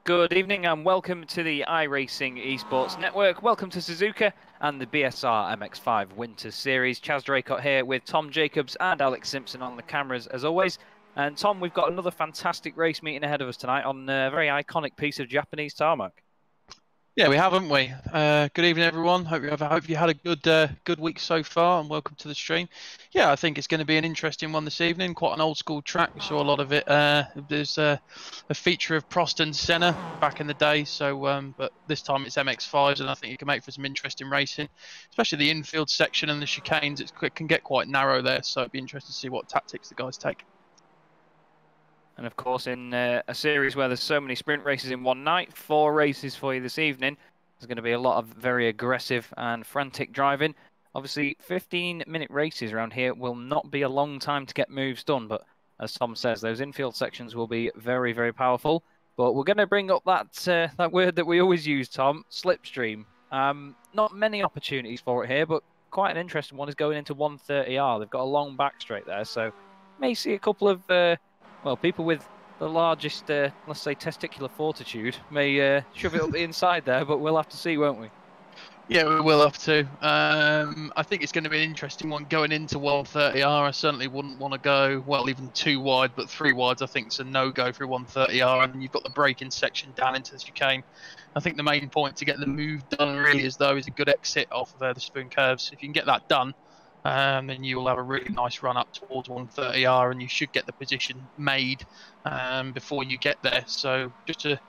Good evening and welcome to the iRacing Esports Network. Welcome to Suzuka and the BSR MX5 Winter Series. Chaz Draycott here with Tom Jacobs and Alex Simpson on the cameras as always. And Tom, we've got another fantastic race meeting ahead of us tonight on a very iconic piece of Japanese tarmac. Yeah, we have, haven't we? Good evening, everyone. Hope you had a good week so far, and welcome to the stream. Yeah, I think it's going to be an interesting one this evening. Quite an old school track. We saw a lot of it. There's a feature of Prost and Senna back in the day. So, but this time it's MX5s, and I think you can make for some interesting racing, especially the infield section and the chicanes. It can get quite narrow there, so it'd be interesting to see what tactics the guys take. And of course, in a series where there's so many sprint races in one night, 4 races for you this evening, there's going to be a lot of very aggressive and frantic driving. Obviously, 15-minute races around here will not be a long time to get moves done, but as Tom says, those infield sections will be very, very powerful. But we're going to bring up that word that we always use, Tom, slipstream. Not many opportunities for it here, but quite an interesting one is going into 130R. They've got a long back straight there, so may see a couple of well, people with the largest, let's say, testicular fortitude may shove it up the inside there, but we'll have to see, won't we? Yeah, we will have to. I think it's going to be an interesting one going into 130R. I certainly wouldn't want to go, well, even 2 wide, but 3 wides I think is a no-go through 130R. And you've got the braking section down into the chicane. I think the main point to get the move done really is a good exit off of the spoon curves. If you can get that done, then you will have a really nice run up towards 130R, and you should get the position made before you get there. So just a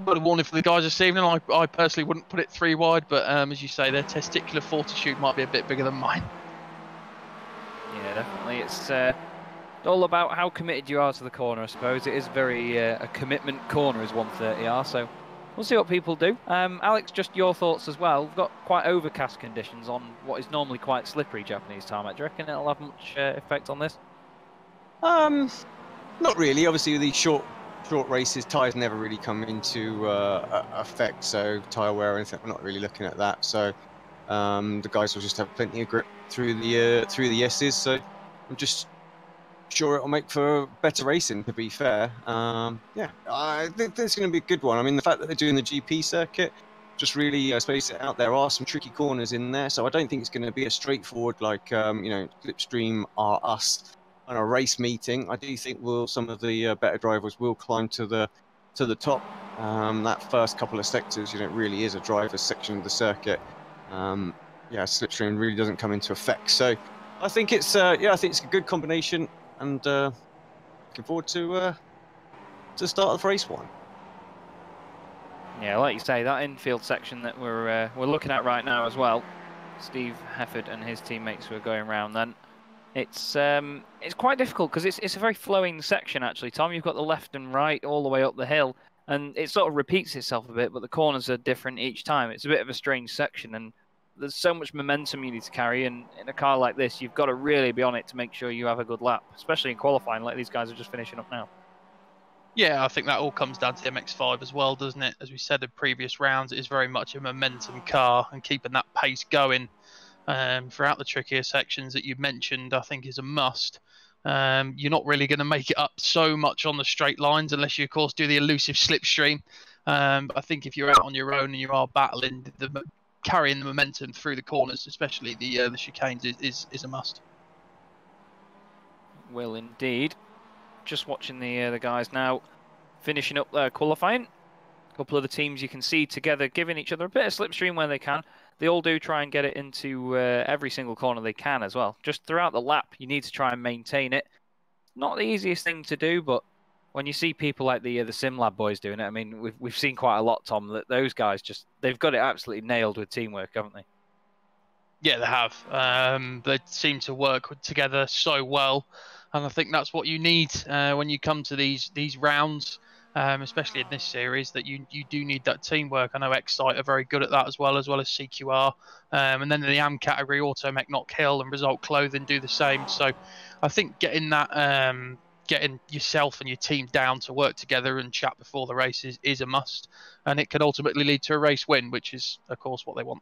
warning for the guys this evening. I personally wouldn't put it 3 wide, but as you say, their testicular fortitude might be a bit bigger than mine. Yeah, definitely. It's all about how committed you are to the corner, I suppose. It is very a commitment corner is 130R, so we'll see what people do. Alex, just your thoughts as well. We've got quite overcast conditions on what is normally quite slippery Japanese tarmac. Do you reckon it'll have much effect on this? Not really. Obviously, with these short races, tyres never really come into effect. So tyre wear or anything, we're not really looking at that. So the guys will just have plenty of grip through the S's. So I'm just sure it'll make for better racing. To be fair, yeah, I think this is going to be a good one. I mean, the fact that they're doing the GP circuit just really space it out. There are some tricky corners in there, so I don't think it's going to be a straightforward like Slipstream are us on a race meeting. I do think some of the better drivers will climb to the top. That first couple of sectors, really is a driver's section of the circuit. Yeah, slipstream really doesn't come into effect. So I think it's I think it's a good combination, and looking forward to the start of race 1. Yeah, like you say, that infield section that we're looking at right now as well. Steve Hefford and his teammates were going around then. It's quite difficult because it's a very flowing section actually, Tom. You've got the left and right all the way up the hill, and it sort of repeats itself a bit, but the corners are different each time. It's a bit of a strange section, and there's so much momentum you need to carry, and in a car like this, you've got to really be on it to make sure you have a good lap, especially in qualifying like these guys are just finishing up now. Yeah, I think that all comes down to the MX5 as well, doesn't it? As we said in previous rounds, it is very much a momentum car, and keeping that pace going throughout the trickier sections that you've mentioned, I think is a must. You're not really going to make it up so much on the straight lines unless you, of course, do the elusive slipstream. But I think if you're out on your own and you are battling, carrying the momentum through the corners, especially the chicanes, is a must. Will indeed. Just watching the guys now finishing up their qualifying. A couple of the teams you can see together giving each other a bit of slipstream where they can. They all do try and get it into every single corner they can as well. Just throughout the lap, you need to try and maintain it. Not the easiest thing to do, but when you see people like the SimLab boys doing it, I mean, we've seen quite a lot, Tom, that those guys they've got it absolutely nailed with teamwork, haven't they? Yeah, they have. They seem to work together so well, and I think that's what you need when you come to these rounds, especially in this series. That you do need that teamwork. I know Excite are very good at that as well as CQR, and then in the AM category, Automech, Not Kill, and Result Clothing do the same. So, I think getting that, getting yourself and your team down to work together and chat before the race is a must, and it can ultimately lead to a race win, which is of course what they want.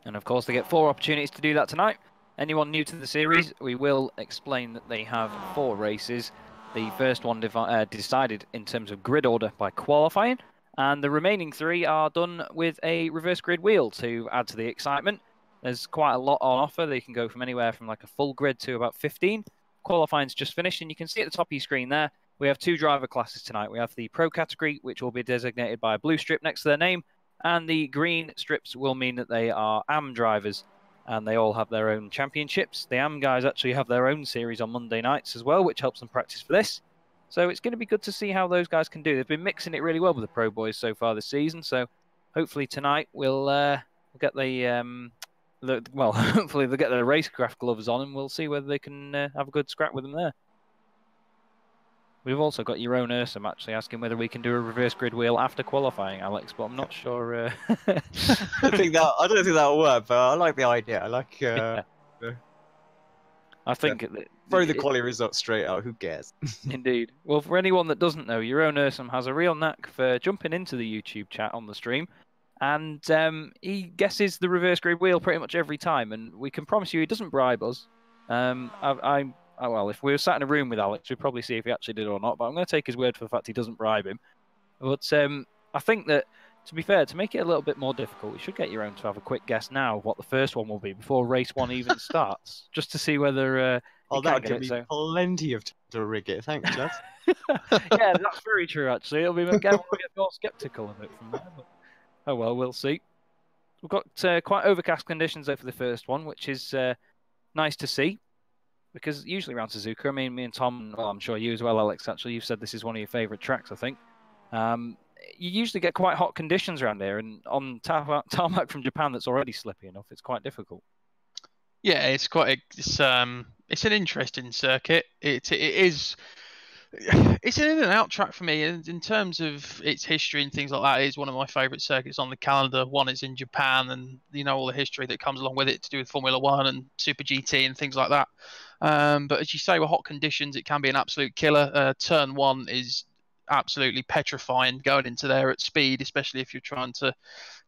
And of course, they get 4 opportunities to do that tonight. Anyone new to the series, we will explain that they have 4 races. The first one decided in terms of grid order by qualifying, and the remaining 3 are done with a reverse grid wheel to add to the excitement. There's quite a lot on offer. They can go from anywhere from like a full grid to about 15. Qualifying's just finished, and you can see at the top of your screen there, we have 2 driver classes tonight. We have the Pro category, which will be designated by a blue strip next to their name, and the green strips will mean that they are AM drivers, and they all have their own championships. The AM guys actually have their own series on Monday nights as well, which helps them practice for this. So it's going to be good to see how those guys can do. They've been mixing it really well with the Pro boys so far this season, so hopefully tonight we'll get hopefully they'll get their racecraft gloves on, and we'll see whether they can have a good scrap with them there. We've also got your own Ursum actually asking whether we can do a reverse grid wheel after qualifying, Alex, but I'm not sure. I don't think that'll work, but I like the idea. I like. Yeah. I think throw the quality results straight out. Who cares? Indeed. Well, for anyone that doesn't know, your own Ursum has a real knack for jumping into the YouTube chat on the stream, and he guesses the reverse grid wheel pretty much every time, and we can promise you he doesn't bribe us. Well, if we were sat in a room with Alex, we'd probably see if he actually did or not, but I'm going to take his word for the fact he doesn't bribe him. But I think that, to be fair, to make it a little bit more difficult, we should get your own to have a quick guess now of what the first one will be before race 1 even starts, just to see whether that'll give me plenty of time to rig it. Thanks, lads. Yeah, that's very true, actually. It'll be get more sceptical of it from there. But, oh, well, we'll see. We've got quite overcast conditions there for the first one, which is nice to see. Because usually around Suzuka, I mean, me and Tom, well, I'm sure you as well, Alex, actually, you've said this is one of your favourite tracks, I think. You usually get quite hot conditions around here, and on tarmac from Japan that's already slippy enough, it's quite difficult. Yeah, it's an interesting circuit. It is. It's an in and out track for me, and in terms of its history and things like that, it is one of my favourite circuits on the calendar. One, it's in Japan, and all the history that comes along with it to do with Formula One and Super GT and things like that. But as you say, with hot conditions, it can be an absolute killer. Turn 1 is absolutely petrifying going into there at speed, especially if you're trying to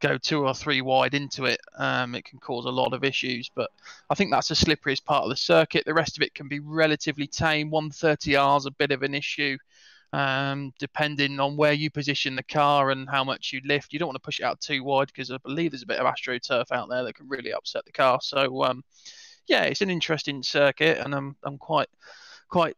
go 2 or 3 wide into it. It can cause a lot of issues, but I think that's the slipperiest part of the circuit. The rest of it can be relatively tame. 130R is a bit of an issue, depending on where you position the car and how much you lift. You don't want to push it out too wide because I believe there's a bit of AstroTurf out there that can really upset the car. So yeah, it's an interesting circuit, and I'm quite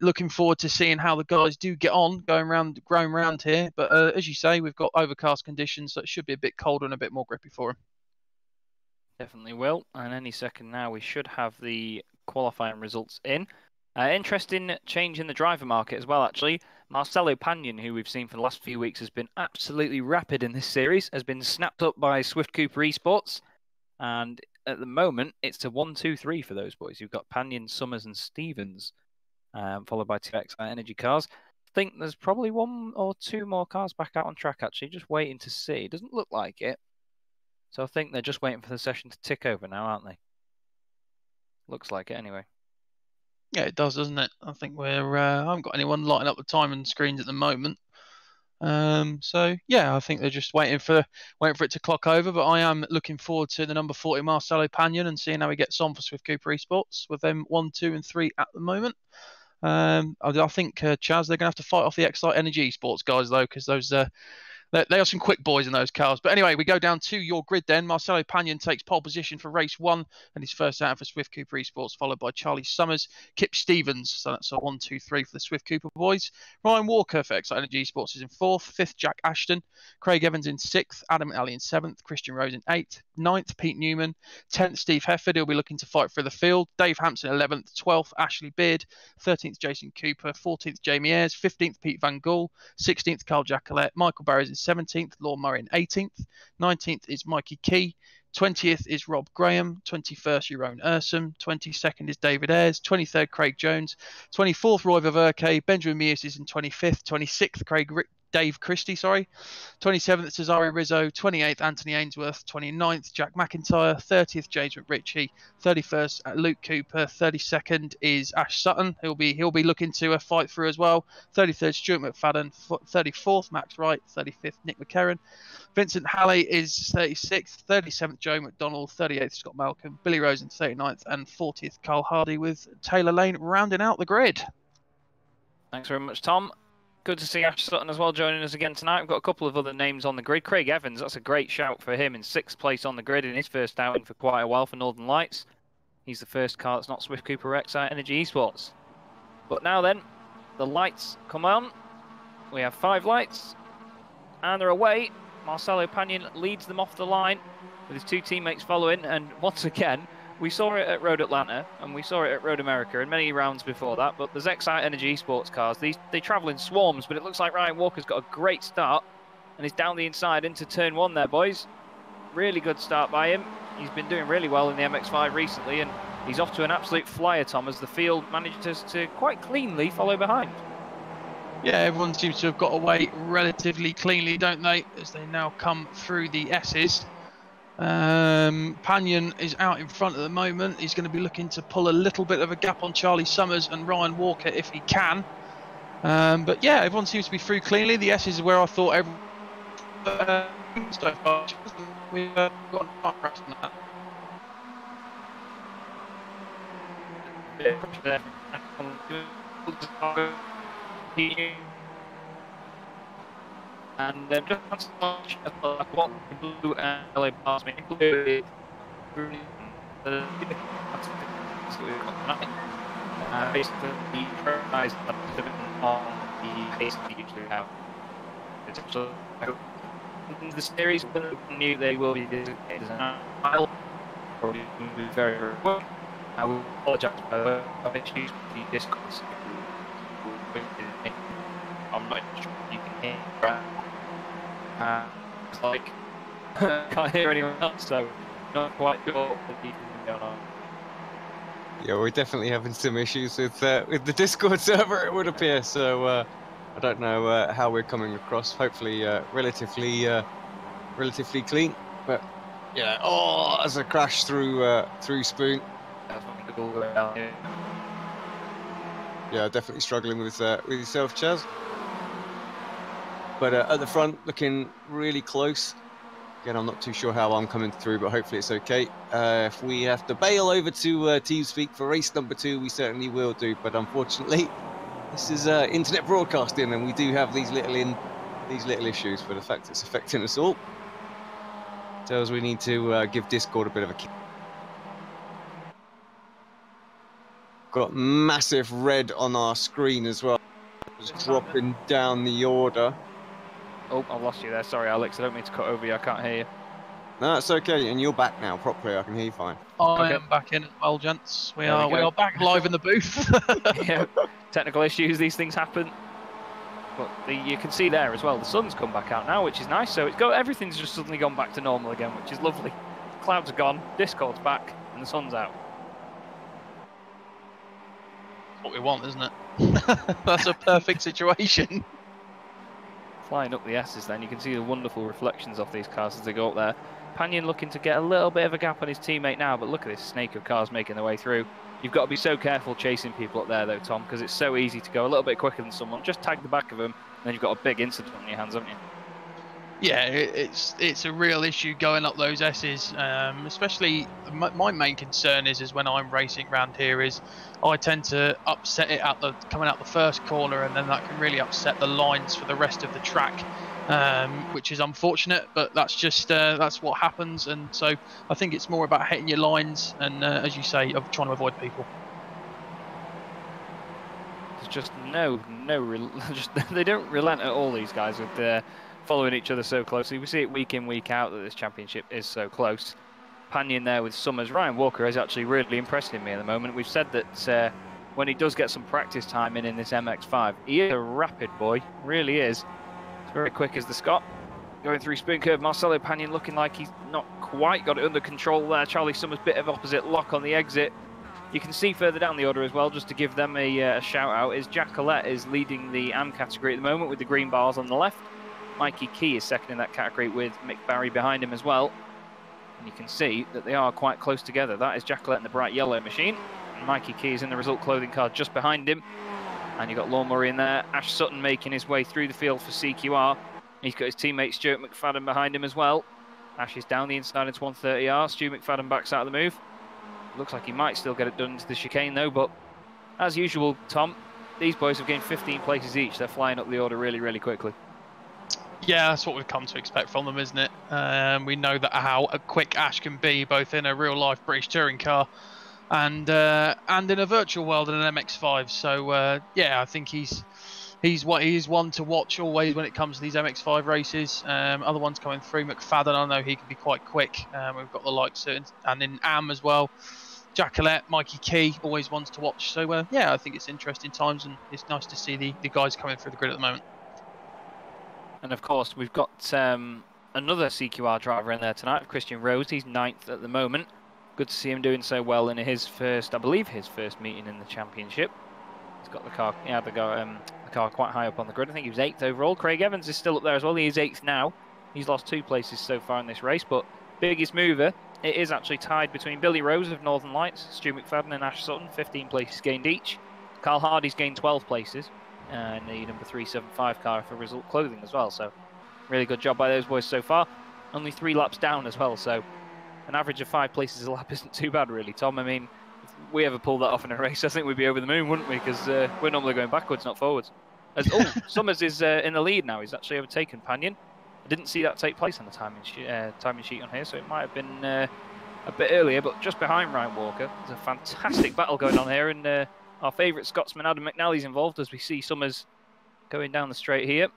looking forward to seeing how the guys do get on going round here. But as you say, we've got overcast conditions, so it should be a bit colder and a bit more grippy for them. Definitely will. And any second now, we should have the qualifying results in. Interesting change in the driver market as well, actually. Marcelo Pagnon, who we've seen for the last few weeks, has been absolutely rapid in this series, has been snapped up by Swift Cooper Esports. And at the moment, it's a 1-2-3 for those boys. You've got Pagnon, Summers, and Stevens. Followed by 2X Energy cars. I think there's probably 1 or 2 more cars back out on track, actually, just waiting to see. It doesn't look like it. So I think they're just waiting for the session to tick over now, aren't they? Looks like it anyway. Yeah, it does, doesn't it? I think I haven't got anyone lighting up the timing screens at the moment. So yeah, I think they're just waiting for it to clock over. But I am looking forward to the number 40 Marcelo Pagnon and seeing how he gets on for Swift Cooper Esports with them 1, 2, and 3 at the moment. I think Chaz, they're going to have to fight off the Excite Energy Esports guys though, because those they are some quick boys in those cars. But anyway, we go down to your grid then. Marcelo Pagnon takes pole position for race 1 and his first out for Swift Cooper Esports, followed by Charlie Summers, Kip Stevens. So that's a 1, 2, 3 for the Swift Cooper boys. Ryan Walker for Excite Energy Esports is in 4th. 5th, Jack Ashton. Craig Evans in 6th. Adam Alley in 7th. Christian Rose in 8th. 9th, Pete Newman. 10th, Steve Hefford. He'll be looking to fight for the field. Dave Hampson 11th. 12th, Ashley Beard. 13th, Jason Cooper. 14th, Jamie Ayres. 15th, Pete Van Gool. 16th, Carl Jacquelet. Michael Barrows in 17th. Law Murray in 18th. 19th is Mikey Key. 20th is Rob Graham. 21st, Jeroen Ursum. 22nd is David Ayres. 23rd, Craig Jones. 24th, Roy Viverke. Benjamin Mears is in 25th. 26th, Dave Christie, 27th, Cesare Rizzo. 28th, Anthony Ainsworth. 29th, Jack McIntyre. 30th, James McRitchie. 31st, Luke Cooper. 32nd is Ash Sutton. He'll be looking to fight through as well. 33rd, Stuart McFadden. 34th, Max Wright. 35th, Nick McCarron. Vincent Halley is 36th. 37th, Joe McDonald. 38th, Scott Malcolm. Billy Rose in 39th. And 40th, Carl Hardy, with Taylor Lane rounding out the grid. Thanks very much, Tom. Good to see Ash Sutton as well joining us again tonight. We've got a couple of other names on the grid. Craig Evans, that's a great shout for him in 6th place on the grid in his first outing for quite a while for Northern Lights. He's the first car that's not Swift Cooper Excite Energy Esports. But now then, the lights come on. We have 5 lights, and they're away. Marcelo Pagnon leads them off the line with his 2 teammates following, and once again, we saw it at Road Atlanta, and we saw it at Road America, and many rounds before that, but there's Excite Energy Esports cars. They travel in swarms, but it looks like Ryan Walker's got a great start, and he's down the inside into turn 1 there, boys. Really good start by him. He's been doing really well in the MX5 recently, and he's off to an absolute flyer, Tom, as the field manages to quite cleanly follow behind. Yeah, everyone seems to have got away relatively cleanly, don't they, as they now come through the S's. Pagnon is out in front at the moment. He's going to be looking to pull a little bit of a gap on Charlie Summers and Ryan Walker if he can. But yeah, everyone seems to be through cleanly. The S's is where I thought everyone so far. We've got a rest on that. And just what blue and LA past me. Blue basically the prize on the pace they usually have. It's actually the series knew they will be designated as an mile, probably move very, very quick. I will apologise by the way, I've issues with the discourse. I'm not sure you can hear it's like can't hear anyone else, so not quite sure what the going on. Yeah, we're definitely having some issues with the Discord server, it would appear. So I don't know how we're coming across. Hopefully, relatively clean. But yeah, oh, as a crash through Spoon. Yeah, definitely struggling with yourself, Chaz. But at the front, looking really close. Again, I'm not too sure how I'm coming through, but hopefully it's okay. If we have to bail over to TeamSpeak for race number 2, we certainly will do. But unfortunately, this is internet broadcasting, and we do have these little issues. But the fact it's affecting us all tells we need to give Discord a bit of a kick. Got massive red on our screen as well. Just dropping down the order. Oh, I've lost you there. Sorry, Alex. I don't mean to cut over you. I can't hear you. No, it's okay. And you're back now properly. I can hear you fine. I am back in as well, gents. We are back live in the booth. Yeah, technical issues. These things happen. But you can see there as well. The sun's come back out now, which is nice. So everything's just suddenly gone back to normal again, which is lovely. Clouds are gone. Discord's back, and the sun's out. That's what we want, isn't it? That's a perfect situation. Flying up the S's then, you can see the wonderful reflections off these cars as they go up there. Pagnon looking to get a little bit of a gap on his teammate now, but look at this snake of cars making their way through. You've got to be so careful chasing people up there though, Tom, because it's so easy to go a little bit quicker than someone. Just tag the back of them, and then you've got a big incident on your hands, haven't you? Yeah, it's a real issue going up those S's, especially my main concern is when I'm racing around here is I tend to upset it coming out the first corner, and then that can really upset the lines for the rest of the track, which is unfortunate, but that's just that's what happens. And so I think it's more about hitting your lines and as you say, of trying to avoid people. There's just they don't relent at all, these guys, with following each other so closely. We see it week in, week out that this championship is so close. Pagnon there with Summers. Ryan Walker is actually really impressing me at the moment. We've said that when he does get some practice time in this MX5, he is a rapid boy, really is. It's very quick as the Scot. Going through Spoon Curve, Marcelo Pagnon looking like he's not quite got it under control there. Charlie Summers, bit of opposite lock on the exit. You can see further down the order as well, just to give them a shout out, is Jack Collette is leading the AM category at the moment with the green bars on the left. Mikey Key is second in that category with Mick Barry behind him as well. And you can see that they are quite close together. That is Jack Collette in the bright yellow machine. And Mikey Key is in the result clothing car just behind him. And you've got Lawn Murray in there. Ash Sutton making his way through the field for CQR. He's got his teammate Stuart McFadden behind him as well. Ash is down the inside into 130R. Stu McFadden backs out of the move. Looks like he might still get it done into the chicane though, but as usual, Tom, these boys have gained 15 places each. They're flying up the order really, really quickly. Yeah, that's what we've come to expect from them, isn't it? We know that how quick Ash can be, both in a real-life British touring car and in a virtual world in an MX5. So yeah, I think he's one to watch always when it comes to these MX5 races. Other ones coming through, McFadden, I know he can be quite quick. We've got the likes of, and in Am as well. Jacqueline, Mikey Key, always ones to watch. So yeah, I think it's interesting times, and it's nice to see the guys coming through the grid at the moment. And of course, we've got another CQR driver in there tonight, Christian Rose. He's 9th at the moment. Good to see him doing so well in his first, I believe, his first meeting in the championship. He's got the car, the car quite high up on the grid. I think he was 8th overall. Craig Evans is still up there as well. He is 8th now. He's lost 2 places so far in this race, but biggest mover, it is actually tied between Billy Rose of Northern Lights, Stu McFadden and Ash Sutton, 15 places gained each. Carl Hardy's gained 12 places. And the number 375 car for Result Clothing as well. So really good job by those boys so far. Only 3 laps down as well. So an average of 5 places a lap isn't too bad, really, Tom. I mean, if we ever pulled that off in a race, I think we'd be over the moon, wouldn't we? Because we're normally going backwards, not forwards. Summers is in the lead now. He's actually overtaken Panion. I didn't see that take place on the timing sheet on here, so it might have been a bit earlier, but just behind Ryan Walker. There's a fantastic battle going on here, and our favourite Scotsman, Adam McNally's involved as we see Summers going down the straight here.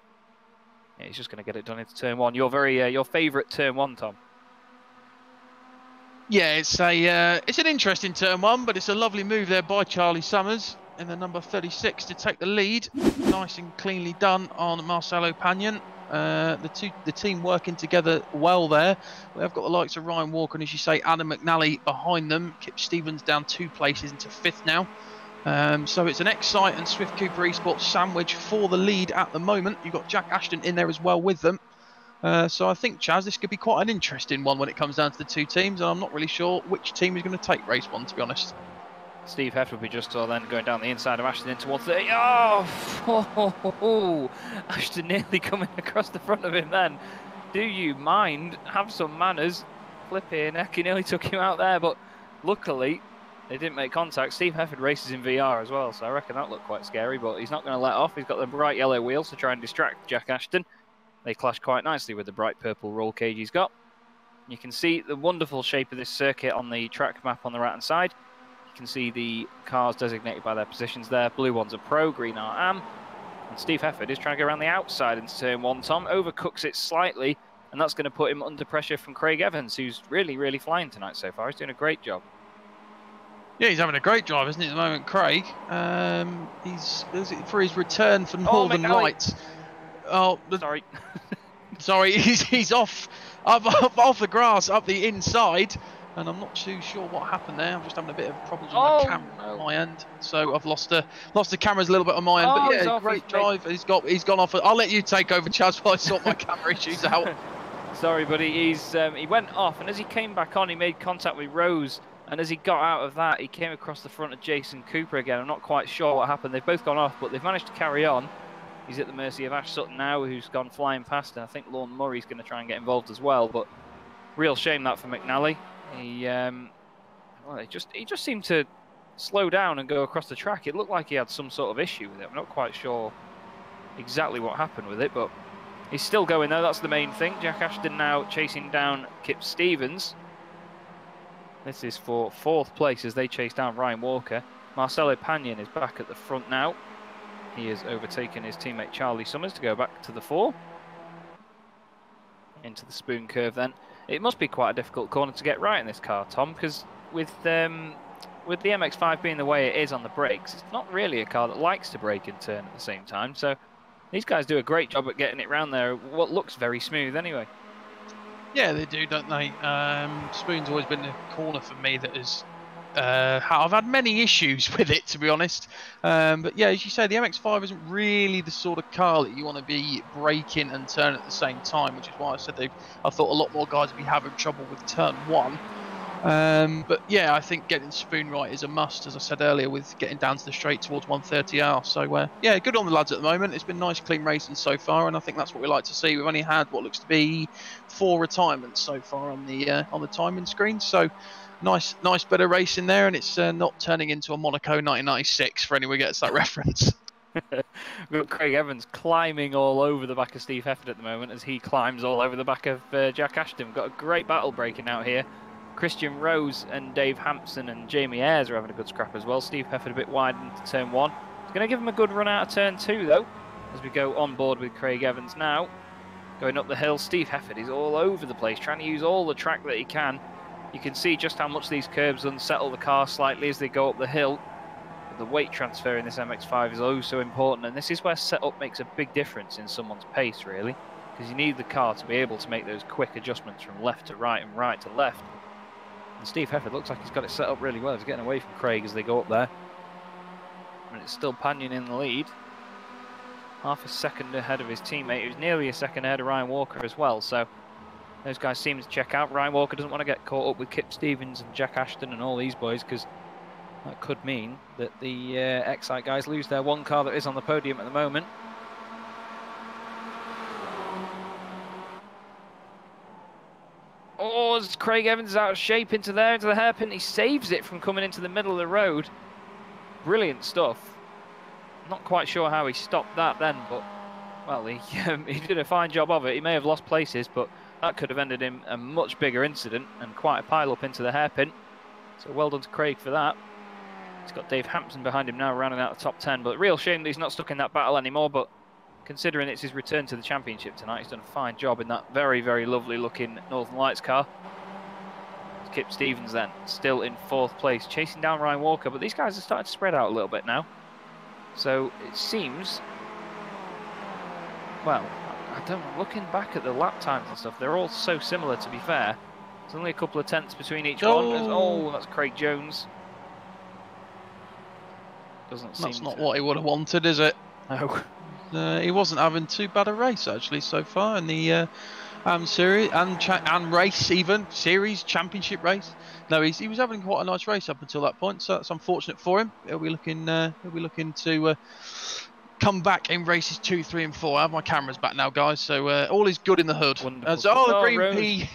Yeah, he's just going to get it done into turn 1. Your favourite turn 1, Tom. Yeah, it's an interesting turn 1, but it's a lovely move there by Charlie Summers in the number 36 to take the lead. Nice and cleanly done on Marcelo Panion. The team working together well there. We have got the likes of Ryan Walker and, as you say, Adam McNally behind them. Kip Stevens down 2 places into 5th now. So it's an Excite and Swift Cooper Esports sandwich for the lead at the moment. You've got Jack Ashton in there as well with them. So I think, Chaz, this could be quite an interesting one when it comes down to the 2 teams, and I'm not really sure which team is going to take race 1, to be honest. Steve Heft will be just then going down the inside of Ashton into 130. Oh, Ashton nearly coming across the front of him then. Do you mind? Have some manners. Flipping heck, he nearly took him out there, but luckily they didn't make contact. Steve Hefford races in VR as well, so I reckon that looked quite scary, but he's not going to let off. He's got the bright yellow wheels to try and distract Jack Ashton. They clash quite nicely with the bright purple roll cage he's got. You can see the wonderful shape of this circuit on the track map on the right-hand side. You can see the cars designated by their positions there. Blue ones are Pro, green are Am. And Steve Hefford is trying to go around the outside into turn 1, Tom. Overcooks it slightly, and that's going to put him under pressure from Craig Evans, who's really, really flying tonight so far. He's doing a great job. Yeah, he's having a great drive, isn't he, at the moment, Craig? He's for his return for Northern Lights. Oh, sorry. Sorry, he's off the grass, up the inside, and I'm not too sure what happened there. I'm just having a bit of problems with my camera on my end, so I've lost the cameras a little bit on my end. But yeah, great drive. He's gone off. I'll let you take over, Chaz, while I sort my camera issues out. Sorry, buddy. He went off, and as he came back on, he made contact with Rose. And as he got out of that, he came across the front of Jason Cooper again. I'm not quite sure what happened. They've both gone off, but they've managed to carry on. He's at the mercy of Ash Sutton now, who's gone flying past, and I think Lorne Murray's going to try and get involved as well. But real shame that for McNally. He just seemed to slow down and go across the track. It looked like he had some sort of issue with it. I'm not quite sure exactly what happened with it, but he's still going there. That's the main thing. Jack Ashton now chasing down Kip Stevens. This is for 4th place as they chase down Ryan Walker. Marcelo Panion is back at the front now. He has overtaken his teammate Charlie Summers to go back to the 4. Into the spoon curve then. It must be quite a difficult corner to get right in this car, Tom, because with the MX5 being the way it is on the brakes, it's not really a car that likes to brake and turn at the same time. So these guys do a great job at getting it round there, what looks very smooth anyway. Yeah, they do, don't they? Spoon's always been a corner for me that has... I've had many issues with it, to be honest. But yeah, as you say, the MX5 isn't really the sort of car that you want to be braking and turning at the same time, which is why I said I thought a lot more guys would be having trouble with turn 1. But yeah, I think getting Spoon right is a must, as I said earlier, with getting down to the straight towards 130R. So yeah, good on the lads at the moment. It's been nice, clean racing so far, and I think that's what we like to see. We've only had what looks to be 4 retirements so far on the timing screen. So nice bit of racing there, and it's not turning into a Monaco 1996 for anyone who gets that reference. We've got Craig Evans climbing all over the back of Steve Hefford at the moment as he climbs all over the back of Jack Ashton. We've got a great battle breaking out here. Christian Rose and Dave Hampson and Jamie Ayres are having a good scrap as well. Steve Hefford a bit wide into turn 1. It's going to give him a good run out of turn 2 though, as we go on board with Craig Evans now. Going up the hill, Steve Hefford is all over the place, trying to use all the track that he can. You can see just how much these curbs unsettle the car slightly as they go up the hill. The weight transfer in this MX5 is oh so important, and this is where setup makes a big difference in someone's pace, really, because you need the car to be able to make those quick adjustments from left to right and right to left. And Steve Hefford looks like he's got it set up really well. He's getting away from Craig as they go up there. And it's still Panion in the lead. Half a second ahead of his teammate, who's nearly a second ahead of Ryan Walker as well. So those guys seem to check out. Ryan Walker doesn't want to get caught up with Kip Stevens and Jack Ashton and all these boys, because that could mean that the Excite guys lose their one car that is on the podium at the moment. Oh, as Craig Evans is out of shape into there, into the hairpin. He saves it from coming into the middle of the road. Brilliant stuff. Not quite sure how he stopped that then, but, well, he did a fine job of it. He may have lost places, but that could have ended in a much bigger incident and quite a pile-up into the hairpin. So well done to Craig for that. He's got Dave Hampson behind him now, rounding out the top 10. But real shame that he's not stuck in that battle anymore, but considering it's his return to the championship tonight, he's done a fine job in that very, very lovely looking Northern Lights car. Kip Stevens then, still in 4th place, chasing down Ryan Walker, but these guys are starting to spread out a little bit now. So it seems, well, I don't know, looking back at the lap times and stuff, they're all so similar, to be fair. There's only a couple of tenths between each one. Oh, that's Craig Jones. Doesn't seem That's not what he would have wanted, is it? No. He wasn't having too bad a race actually so far in the series and race, even series championship race. No, he was having quite a nice race up until that point, so that's unfortunate for him. He'll be looking to come back in races 2, 3, and 4. I have my cameras back now, guys, so all is good in the hood. The green P.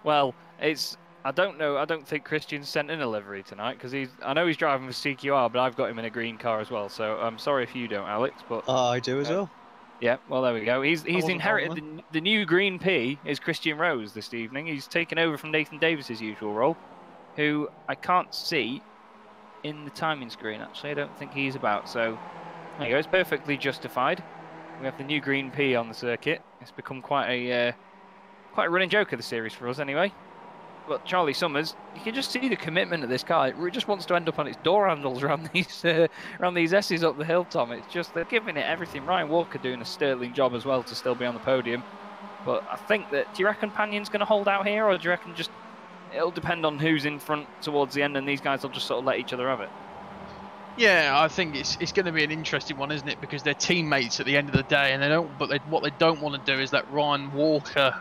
Well, I don't know. I don't think Christian's sent in a livery tonight, because I know he's driving with CQR, but I've got him in a green car as well. So I'm sorry if you don't, Alex. But I do as well. Yeah, well there we go. He's inherited the new green P is Christian Rose this evening. He's taken over from Nathan Davis's usual role, who I can't see in the timing screen. Actually, I don't think he's about. So there you go. It's perfectly justified. We have the new green P on the circuit. It's become quite a running joke of the series for us, anyway. But Charlie Summers, you can just see the commitment of this car. It just wants to end up on its door handles around these S's up the hill, Tom. It's just, they're giving it everything. Ryan Walker doing a sterling job as well to still be on the podium. But I think that, do you reckon Panion's going to hold out here, or do you reckon just it'll depend on who's in front towards the end, and these guys will just sort of let each other have it? Yeah, I think it's going to be an interesting one, isn't it? Because they're teammates at the end of the day, and what they don't want to do is let Ryan Walker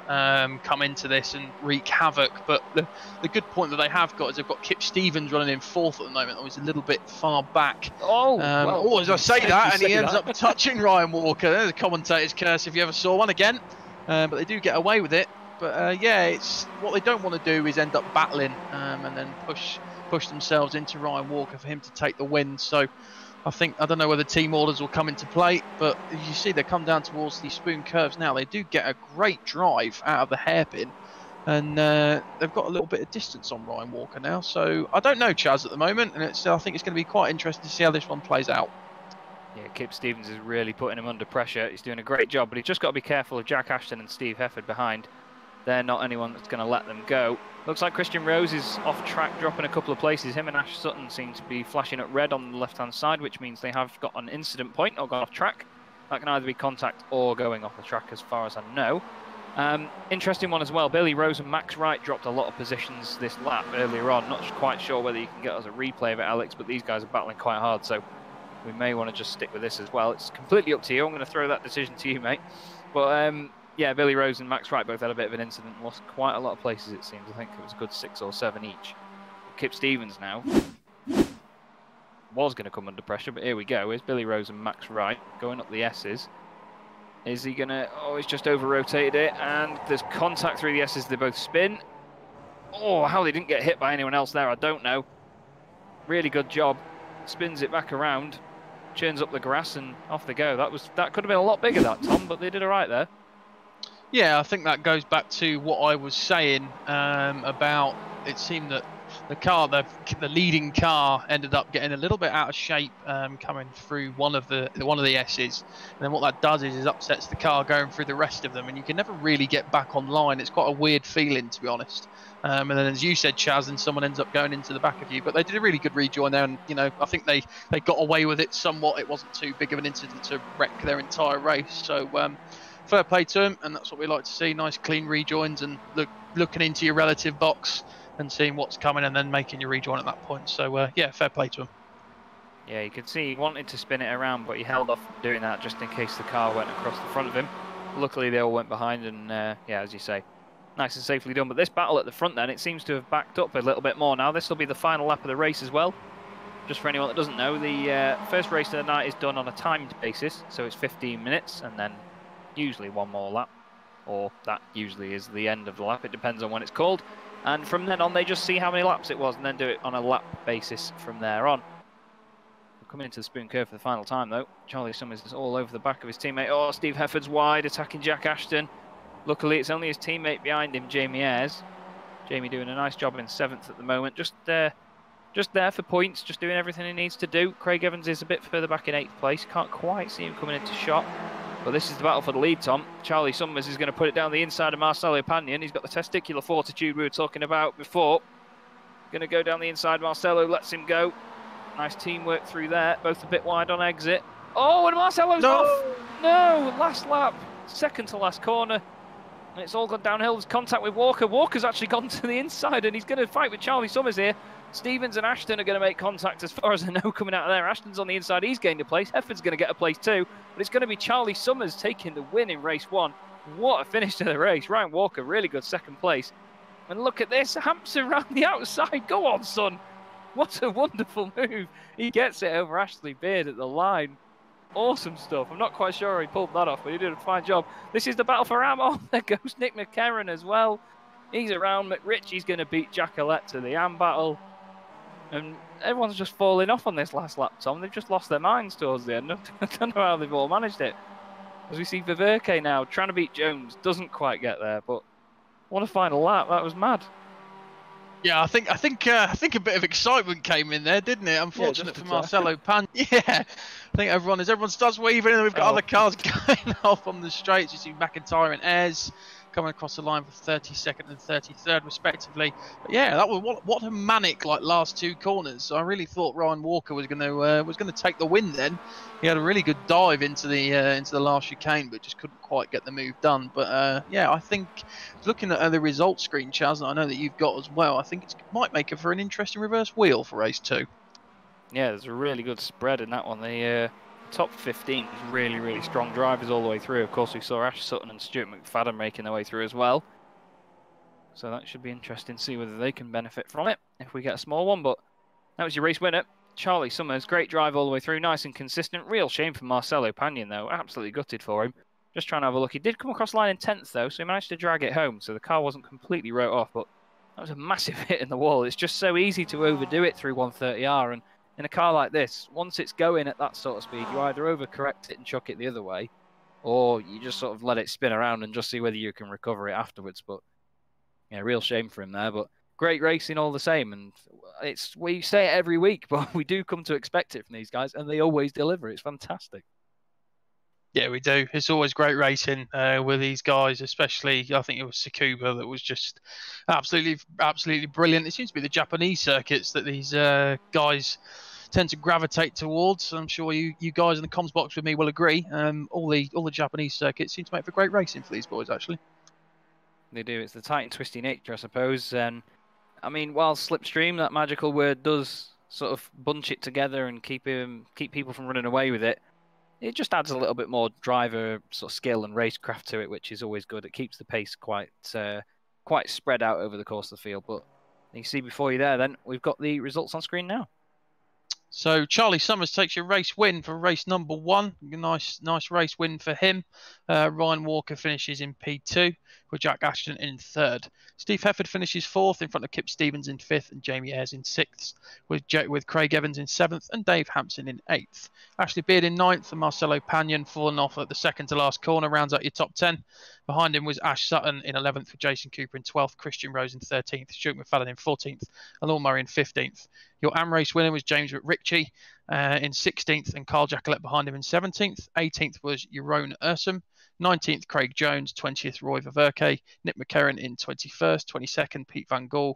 come into this and wreak havoc. But the good point that they have got is they've got Kip Stevens running in 4th at the moment. He's a little bit far back. As I say that, and he ends up touching Ryan Walker. There's a commentator's curse if you ever saw one again. But they do get away with it. But yeah, it's what they don't want to do is end up battling and then push themselves into Ryan Walker for him to take the win. So I don't know whether team orders will come into play, but as you see, they come down towards these spoon curves now. They do get a great drive out of the hairpin, and they've got a little bit of distance on Ryan Walker now. So I don't know, Chaz, at the moment, and I think it's going to be quite interesting to see how this one plays out. Yeah, Kip Stevens is really putting him under pressure. He's doing a great job, but he's just got to be careful of Jack Ashton and Steve Hefford behind. They're not anyone that's going to let them go. Looks like Christian Rose is off track, dropping a couple of places. Him and Ash Sutton seem to be flashing at red on the left-hand side, which means they have got an incident point or gone off track. That can either be contact or going off the track, as far as I know. Interesting one as well. Billy Rose and Max Wright dropped a lot of positions this lap earlier on. Not quite sure whether you can get us a replay of it, Alex, but these guys are battling quite hard, so we may want to just stick with this as well. It's completely up to you. I'm going to throw that decision to you, mate. But yeah, Billy Rose and Max Wright both had a bit of an incident, lost quite a lot of places, it seems. I think it was a good 6 or 7 each. Kip Stevens now was going to come under pressure, but here we go. Here's Billy Rose and Max Wright going up the S's. Is he going to... Oh, he's just over-rotated it, and there's contact through the S's. They both spin. Oh, how they didn't get hit by anyone else there, I don't know. Really good job. Spins it back around. churns up the grass, and off they go. That could have been a lot bigger, that, Tom, but they did all right there. Yeah, I think that goes back to what I was saying about it seemed that the leading car ended up getting a little bit out of shape coming through one of the S's, and then what that does is upsets the car going through the rest of them, and you can never really get back online. It's quite a weird feeling, to be honest. And then, as you said, Chaz, and someone ends up going into the back of you, but they did a really good rejoin there, and I think they got away with it somewhat. It wasn't too big of an incident to wreck their entire race, so. Fair play to him, and that's what we like to see. Nice clean rejoins and looking into your relative box and seeing what's coming and then making your rejoin at that point. So, yeah, fair play to him. Yeah, you could see he wanted to spin it around, but he held off doing that just in case the car went across the front of him. Luckily, they all went behind, and yeah, as you say, nice and safely done. But this battle at the front then, it seems to have backed up a little bit more now. This will be the final lap of the race as well. Just for anyone that doesn't know, the first race of the night is done on a timed basis, so it's 15 minutes, and then usually one more lap, or that usually is the end of the lap. It depends on when it's called, and from then on they just see how many laps it was and then do it on a lap basis from there on. We're coming into the spoon curve for the final time though. Charlie Summers is all over the back of his teammate. Oh, Steve Hefford's wide, attacking Jack Ashton. Luckily it's only his teammate behind him, Jamie Ayres. Jamie doing a nice job in 7th at the moment, just there for points, just doing everything he needs to do. Craig Evans is a bit further back in 8th place, can't quite see him coming into shot. But this is the battle for the lead, Tom. Charlie Summers is going to put it down the inside of Marcelo Pagnon. He's got the testicular fortitude we were talking about before. Going to go down the inside. Marcelo lets him go. Nice teamwork through there. Both a bit wide on exit. Oh, and Marcelo's off. No, last lap. Second to last corner. And it's all gone downhill. There's contact with Walker. Walker's actually gone to the inside, and he's going to fight with Charlie Summers here. Stevens and Ashton are going to make contact as far as I know coming out of there. Ashton's on the inside. He's gained a place. Hefford's going to get a place too. But it's going to be Charlie Summers taking the win in race 1. What a finish to the race. Ryan Walker, really good 2nd place. And look at this. Hampson round the outside. Go on, son. What a wonderful move. He gets it over Ashley Beard at the line. Awesome stuff. I'm not quite sure he pulled that off, but he did a fine job. This is the battle for Am. Oh, there goes Nick McCarron as well. He's around. McRitchie's going to beat Jack Alette to the Am battle. And everyone's just falling off on this last lap, Tom. They've just lost their minds towards the end. I don't know how they've all managed it. As we see Viverke now trying to beat Jones, doesn't quite get there, but what a final lap. That was mad. Yeah, I think a bit of excitement came in there, didn't it? Unfortunate for Marcelo Pan. Yeah, I think everyone starts weaving, and we've got other cars going off on the straights. You see McIntyre and Ayres coming across the line for 32nd and 33rd respectively. But yeah, that was what a manic last 2 corners. I really thought Ryan Walker was going to take the win. Then he had a really good dive into the last chicane, but just couldn't quite get the move done. But yeah, I think looking at the results screen, Chaz, and I know that you've got as well, I think it might make it for an interesting reverse wheel for race 2. Yeah, there's a really good spread in that one. The top 15 is really, really strong drivers all the way through. Of course, we saw Ash Sutton and Stuart McFadden making their way through as well. So that should be interesting to see whether they can benefit from it if we get a small one. But that was your race winner, Charlie Summers. Great drive all the way through, nice and consistent. Real shame for Marcelo Pagnon, though. Absolutely gutted for him. Just trying to have a look. He did come across the line in 10th, though, so he managed to drag it home. So the car wasn't completely wrote off, but that was a massive hit in the wall. It's just so easy to overdo it through 130R. And in a car like this, once it's going at that sort of speed, you either overcorrect it and chuck it the other way, or you just sort of let it spin around and just see whether you can recover it afterwards. But yeah, real shame for him there. But great racing all the same. And we say it every week, but we do come to expect it from these guys, and they always deliver. It's fantastic. Yeah, we do. It's always great racing with these guys, especially I think it was Suzuka that was just absolutely brilliant. It seems to be the Japanese circuits that these guys tend to gravitate towards. I'm sure you guys in the comms box with me will agree. All the Japanese circuits seem to make for great racing for these boys, actually. They do. It's the tight and twisty nature, I suppose. And I mean, while slipstream, that magical word, does sort of bunch it together and keep people from running away with it, it just adds a little bit more driver sort of skill and racecraft to it, which is always good. It keeps the pace quite spread out over the course of the field. But you see before you there, then we've got the results on screen now. So Charlie Summers takes your race win for race number 1. Nice race win for him. Ryan Walker finishes in P2. with Jack Ashton in 3rd. Steve Hefford finishes 4th in front of Kip Stevens in 5th and Jamie Ayres in 6th, with Craig Evans in 7th and Dave Hampson in 8th. Ashley Beard in 9th and Marcelo Panion falling off at the second to last corner rounds out your top 10. Behind him was Ash Sutton in 11th with Jason Cooper in 12th, Christian Rose in 13th, Stuart McFadden in 14th and Lord Murray in 15th. Your AM race winner was James McRitchie in 16th and Carl Jackalette behind him in 17th. 18th was Jeroen Ursum. 19th, Craig Jones. 20th, Roy Ververke. Nick McCarron in 21st. 22nd, Pete Van Gaal.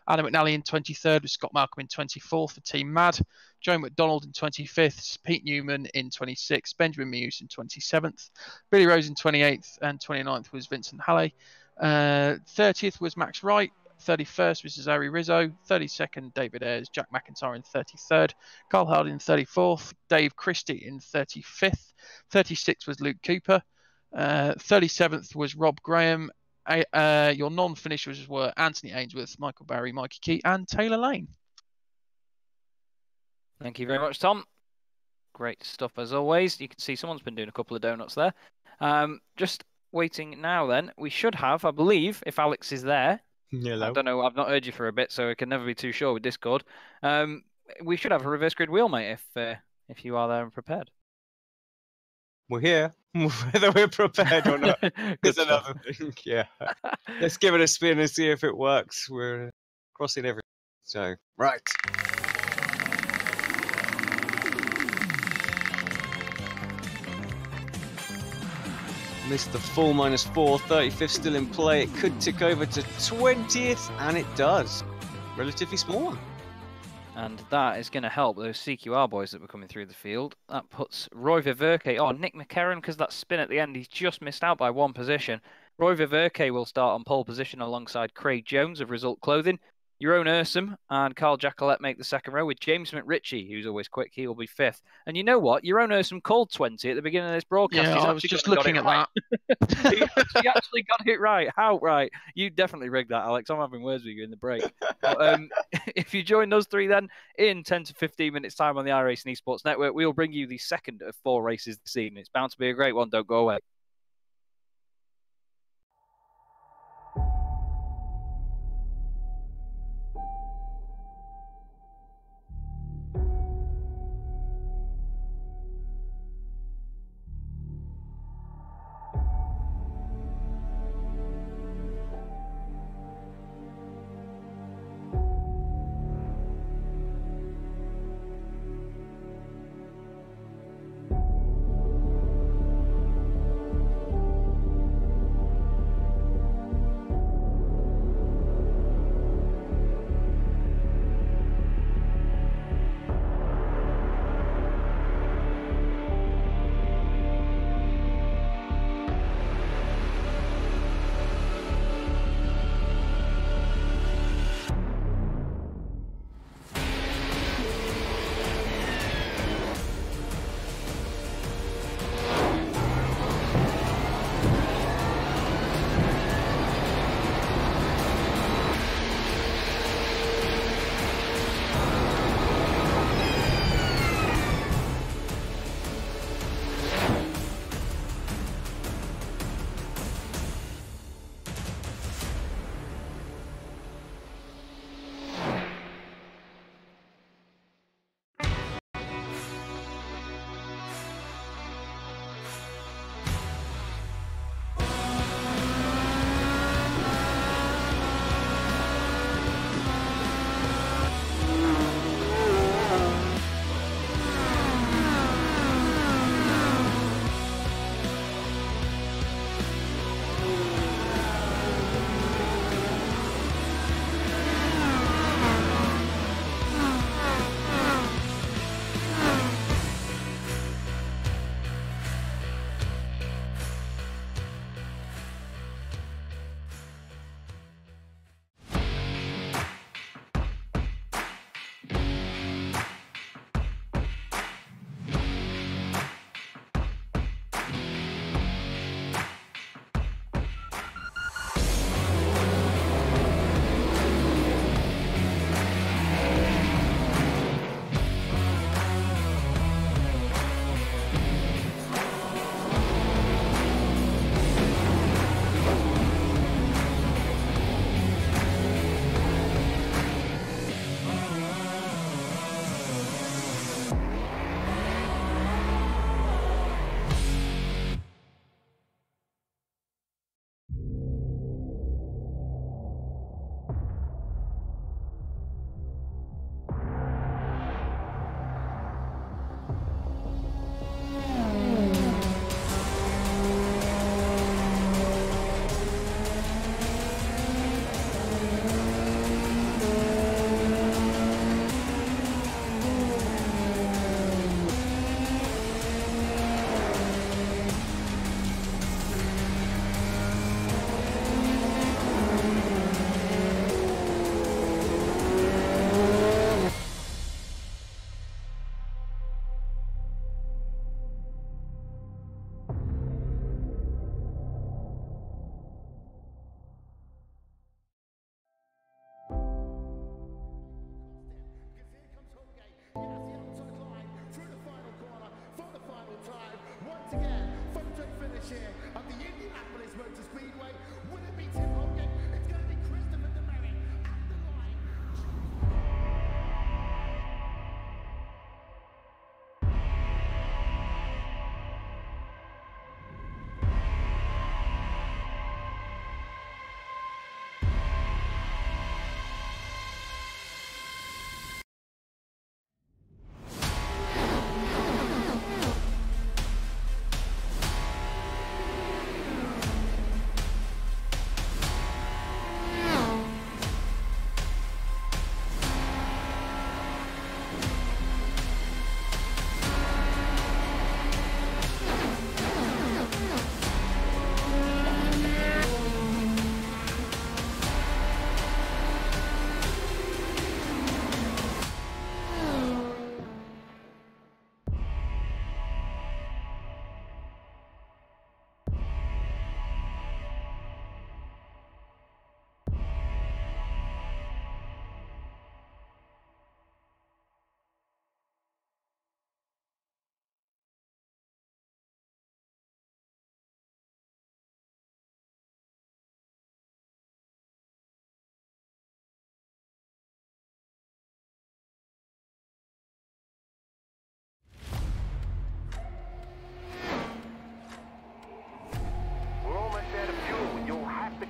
Adam McNally in 23rd with Scott Malcolm in 24th for Team Mad. Joe McDonald in 25th. Pete Newman in 26th. Benjamin Muse in 27th. Billy Rose in 28th. And 29th was Vincent Halle. 30th was Max Wright. 31st was Cesare Rizzo, 32nd David Ayres, Jack McIntyre in 33rd, Carl Harding in 34th, Dave Christie in 35th, 36th was Luke Cooper, 37th was Rob Graham. Your non-finishers were Anthony Ainsworth, Michael Barry, Mikey Key and Taylor Lane. Thank you very much, Tom. Great stuff as always. You can see someone's been doing a couple of donuts there. Just waiting now then. We should have, I believe, if Alex is there. Hello. I don't know. I've not heard you for a bit, so I can never be too sure with Discord. We should have a reverse grid wheel, mate, if you are there and prepared. We're here. Whether we're prepared or not is another thing. Yeah. Let's give it a spin and see if it works. We're crossing everything. So, right. Missed the full -4, 35th still in play. It could tick over to 20th, and it does. Relatively small one. And that is going to help those CQR boys that were coming through the field. That puts Roy Ververke, Nick McCarron, because that spin at the end, he's just missed out by 1 position. Roy Ververke will start on pole position alongside Craig Jones of Result Clothing. Jeroen Ursum and Carl Jackalette make the 2nd row with James McRitchie, who's always quick. He will be 5th. And you know what? Jeroen Ursum called 20 at the beginning of this broadcast. Yeah, I was just looking at that. He actually got it right. How right? You definitely rigged that, Alex. I'm having words with you in the break. But, if you join those 3 then, in 10 to 15 minutes time on the iRacing Esports Network, we will bring you the 2nd of 4 races this evening. It's bound to be a great one. Don't go away.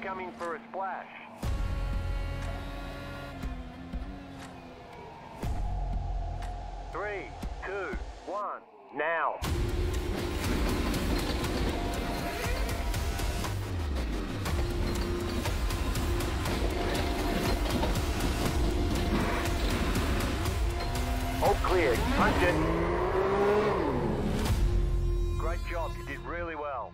coming for a splash. Three, two, one, now. All clear. Punch it. Great job. You did really well.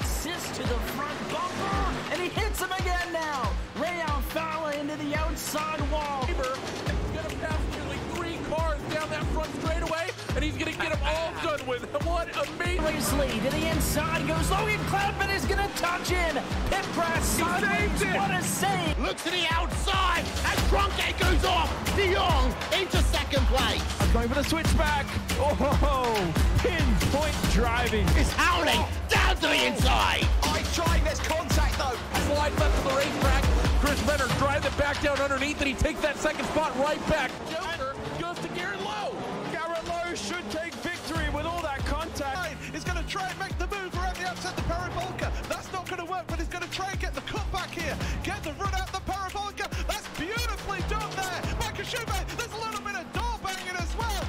Assist to the front bumper, and he hits him again now. Rayon Fowler into the outside wall. He's going to pass nearly 3 cars down that front straightaway, and he's going to get them all done with. What amazing. Lee to the inside goes Logan Clapman is going to touch in. Pit press sideways. What a save. Look to the outside as Trunkett goes off. De Jong into second place. Going for the switchback. Oh, pinpoint driving. It's Howling down to the inside. Trying this contact though. Slide left to the racetrack. Chris Renner drives it back down underneath, and he takes that second spot right back. Joker goes to Garrett Lowe. Garrett Lowe should take victory with all that contact. He's going to try and make the move around the outside the Paravolca. That's not going to work, but he's going to try and get the cut back here. Get the run out the Paravolca. That's beautifully done there. Michael Schubert, there's a little bit of door banging as well.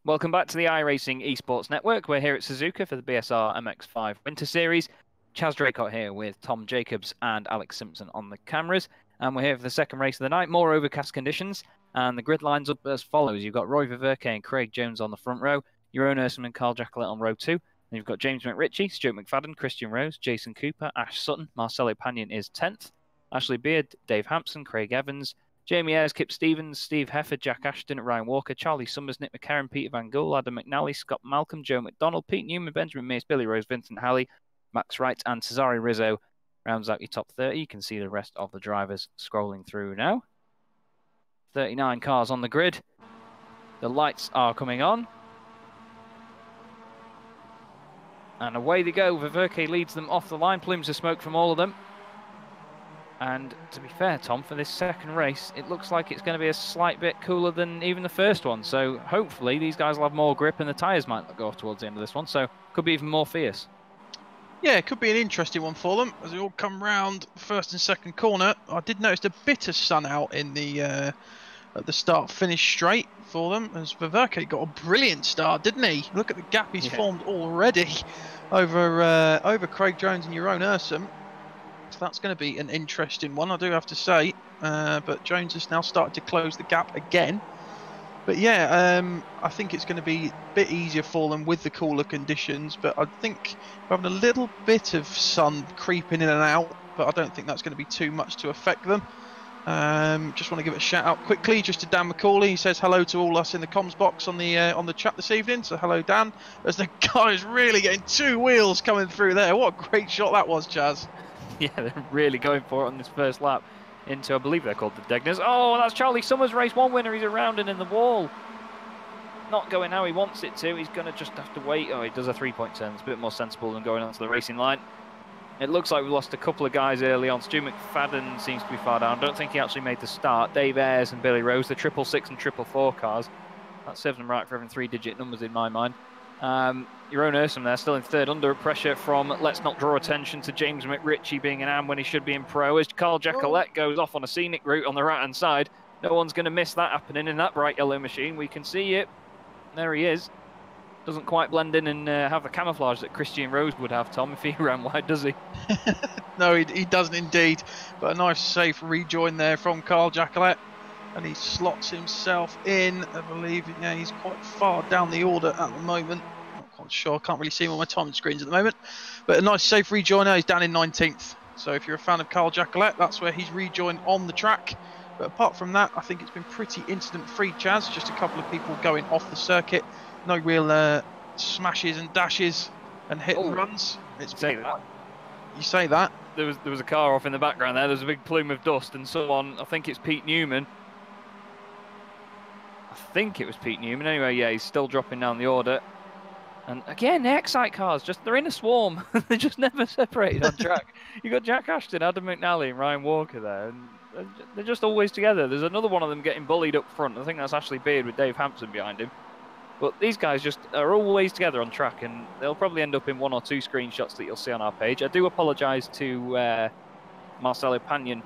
Welcome back to the iRacing Esports Network. We're here at Suzuka for the BSR MX5 Winter Series. Chaz Draycott here with Tom Jacobs and Alex Simpson on the cameras. And we're here for the second race of the night. More overcast conditions. And the grid lines up as follows. You've got Roy Viverke and Craig Jones on the front row. Jeroen Ursum and Carl Jacquelet on row 2. And you've got James McRitchie, Stuart McFadden, Christian Rose, Jason Cooper, Ash Sutton, Marcelo Panion is 10th. Ashley Beard, Dave Hampson, Craig Evans, Jamie Ayres, Kip Stevens, Steve Heffer, Jack Ashton, Ryan Walker, Charlie Summers, Nick McCarron, Peter Van Gool, Adam McNally, Scott Malcolm, Joe McDonald, Pete Newman, Benjamin Mears, Billy Rose, Vincent Halley, Max Wright, and Cesare Rizzo rounds out your top 30. You can see the rest of the drivers scrolling through now. 39 cars on the grid. The lights are coming on. And away they go. Viverke leads them off the line. Plumes of smoke from all of them. And to be fair, Tom, for this second race, it looks like it's going to be a slight bit cooler than even the first one. So hopefully these guys will have more grip and the tyres might go off towards the end of this one. So could be even more fierce. Yeah, it could be an interesting one for them as they all come round first and second corner. I did notice a bit of sun out in the at the start-finish straight for them, as Viverke got a brilliant start, didn't he? Look at the gap he's formed already over Craig Jones and Jeroen Ursum. So that's going to be an interesting one, I do have to say. But Jones has now started to close the gap again. But yeah, I think it's going to be a bit easier for them with the cooler conditions. But I think we're having a little bit of sun creeping in and out, but I don't think that's going to be too much to affect them. Just want to give a shout out quickly just to Dan McCauley. He says hello to all us in the comms box on the chat this evening. So hello, Dan. As the guy is really getting two wheels coming through there. What a great shot that was, Chaz. Yeah, they're really going for it on this first lap into, I believe they're called the Degners. Oh, that's Charlie Summers, race 1 winner. He's around and in the wall. Not going how he wants it to. He's going to just have to wait. Oh, he does a 3-point turn. It's a bit more sensible than going onto the racing line. It looks like we lost a couple of guys early on. Stu McFadden seems to be far down. I don't think he actually made the start. Dave Ayres and Billy Rose, the 666 and 444 cars. That serves them right for having 3-digit numbers in my mind. Jeroen Ursum there, still in third, under pressure from let's not draw attention to James McRitchie being an AM when he should be in pro. As Carl Jacquelet goes off on a scenic route on the right-hand side. No one's going to miss that happening in that bright yellow machine. We can see it. There he is. Doesn't quite blend in and have the camouflage that Christian Rose would have, Tom, if he ran wide, does he? No, he doesn't indeed. But a nice safe rejoin there from Carl Jacquelet. And he slots himself in, I believe. Yeah, he's quite far down the order at the moment. Not quite sure. I can't really see him on my timing screens at the moment. But a nice safe rejoin there. He's down in 19th. So if you're a fan of Carl Jacquelet, that's where he's rejoined on the track. But apart from that, I think it's been pretty incident-free, Chaz. Just a couple of people going off the circuit. No real smashes and dashes and hit and runs. You say that. You say that. There was a car off in the background there. There's a big plume of dust and someone, I think it's Pete Newman. I think it was Pete Newman. Anyway, yeah, he's still dropping down the order. And again, the Excite cars, they're in a swarm. They're just never separated on track. You've got Jack Ashton, Adam McNally and Ryan Walker there. And they're just always together. There's another one of them getting bullied up front. I think that's Ashley Beard with Dave Hampson behind him. But these guys just are always together on track, and they'll probably end up in 1 or 2 screenshots that you'll see on our page. I do apologise to Marcelo Panion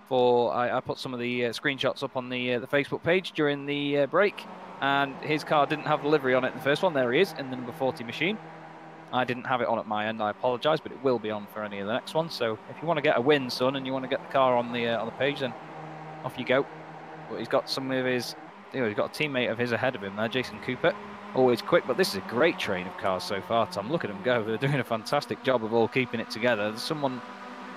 for I put some of the screenshots up on the Facebook page during the break, and his car didn't have the livery on it in the first one. There he is in the number 40 machine. I didn't have it on at my end. I apologise, but it will be on for any of the next ones. So if you want to get a win, son, and you want to get the car on the page, then off you go. But he's got some of his. He's got a teammate of his ahead of him there, Jason Cooper. Always quick, but this is a great train of cars so far, Tom. Look at them go. They're doing a fantastic job of all keeping it together. There's someone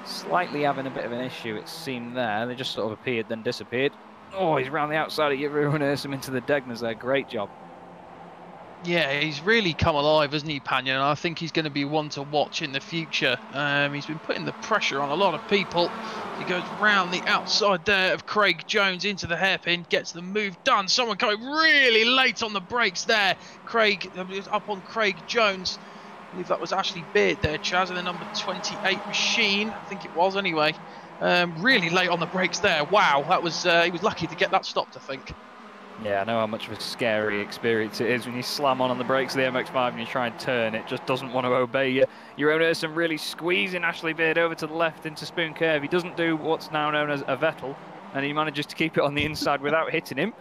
slightly having a bit of an issue, it seemed there. They just sort of appeared, then disappeared. Oh, he's around the outside of Jeroen Ursum into the Degners there. Great job. Yeah, he's really come alive, hasn't he, Panion? I think he's going to be one to watch in the future. He's been putting the pressure on a lot of people. He goes round the outside there of Craig Jones into the hairpin, gets the move done. Someone coming really late on the brakes there. Craig, up on Craig Jones. I believe that was Ashley Beard there, Chaz, in the number 28 machine. I think it was anyway. Really late on the brakes there. Wow, that was he was lucky to get that stopped, I think. Yeah, I know how much of a scary experience it is when you slam on the brakes of the MX5 and you try and turn. It just doesn't want to obey you. Jeroen Ursum really squeezing Ashley Beard over to the left into Spoon Curve. He doesn't do what's now known as a Vettel, and he manages to keep it on the inside without hitting him.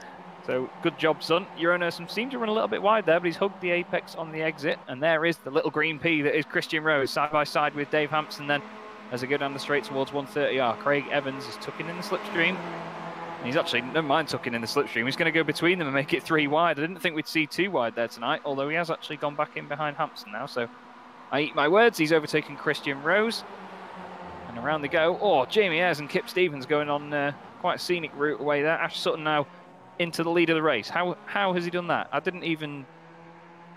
So good job, son. Uranus seemed to run a little bit wide there, but he's hugged the apex on the exit. And there is the little green P that is Christian Rose, side by side with Dave Hampson then, as they go down the straight towards 130R. Craig Evans is tucking in the slipstream. And he's actually, never mind tucking in the slipstream, he's going to go between them and make it 3 wide. I didn't think we'd see 2 wide there tonight, although he has actually gone back in behind Hampson now. So I eat my words, he's overtaken Christian Rose. And around they go. Oh, Jamie Ayres and Kip Stevens going on quite a scenic route away there. Ash Sutton now into the lead of the race. How has he done that? I didn't even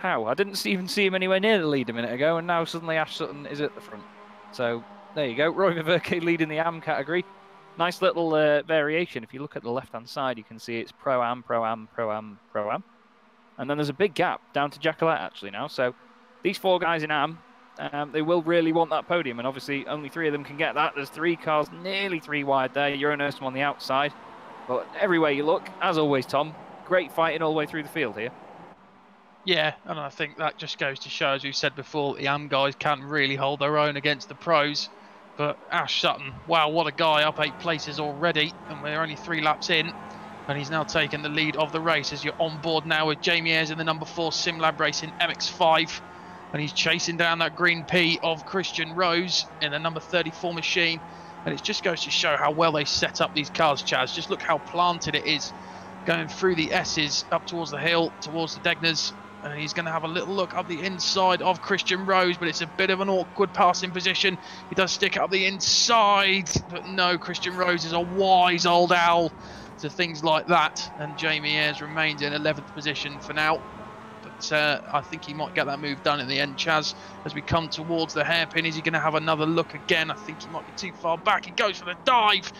see him anywhere near the lead a minute ago, and now suddenly Ash Sutton is at the front. So there you go. Roy Viverke leading the AM category. Nice little variation. If you look at the left-hand side, you can see it's Pro-Am, Pro-Am, Pro-Am, Pro-Am. And then there's a big gap down to Jacqueline actually now. So these 4 guys in AM, they will really want that podium, and obviously only 3 of them can get that. There's 3 cars nearly 3 wide there. Uranus on the outside. But everywhere you look, as always, Tom, great fighting all the way through the field here. Yeah, and I think that just goes to show, as we said before, the AM guys can really hold their own against the pros. But Ash Sutton, wow, what a guy, up 8 places already, and we're only 3 laps in. And he's now taken the lead of the race as you're on board now with Jamie Ayres in the number 4 SimLab Racing MX5. And he's chasing down that green P of Christian Rose in the number 34 machine. And it just goes to show how well they set up these cars, Chaz. Just look how planted it is going through the S's up towards the hill, towards the Degners. And he's going to have a little look up the inside of Christian Rose, but it's a bit of an awkward passing position. He does stick up the inside, but no, Christian Rose is a wise old owl to things like that. And Jamie Ayres remains in 11th position for now. But I think he might get that move done in the end, Chaz. As we come towards the hairpin, is he going to have another look again? I think he might be too far back. He goes for the dive.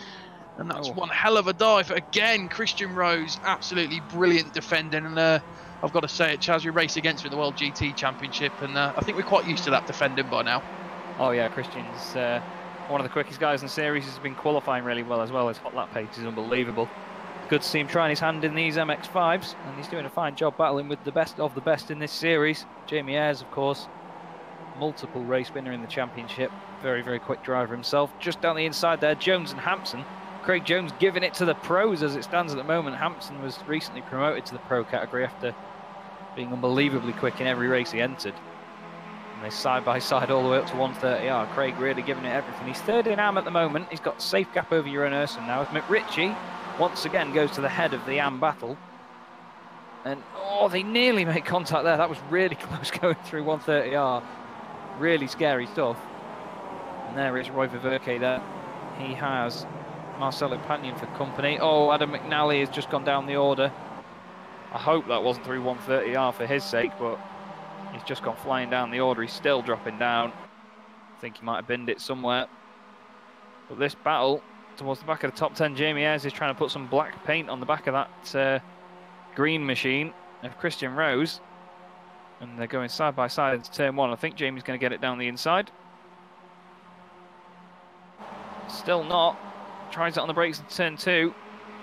And that's one hell of a dive. Again, Christian Rose, absolutely brilliant defending. And I've got to say it, Chaz, we race against him in the World GT Championship. And I think we're quite used to that defending by now. Oh, yeah, Christian's one of the quickest guys in the series. He's been qualifying really well as well. His hot lap pace is unbelievable. Good to see him trying his hand in these MX-5s. And he's doing a fine job battling with the best of the best in this series. Jamie Ayres, of course, multiple race winner in the championship. Very, very quick driver himself. Just down the inside there, Jones and Hampson. Craig Jones giving it to the pros as it stands at the moment. Hampson was recently promoted to the pro category after being unbelievably quick in every race he entered. And they side by side all the way up to 130R. Craig really giving it everything. He's 3rd in AM at the moment. He's got safe gap over Uranus now. As McRitchie once again goes to the head of the AM battle. And oh, they nearly make contact there. That was really close going through 130R. Really scary stuff. And there is Roy Viverke there. He has Marcelo Pagnon for company. Oh, Adam McNally has just gone down the order. I hope that wasn't through 130R for his sake, but he's just gone flying down the order. He's still dropping down. I think he might have binned it somewhere. But this battle towards the back of the top 10, Jamie Ayres is trying to put some black paint on the back of that green machine of Christian Rose. And they're going side by side into turn 1. I think Jamie's going to get it down the inside. Still not. Tries it on the brakes in turn 2.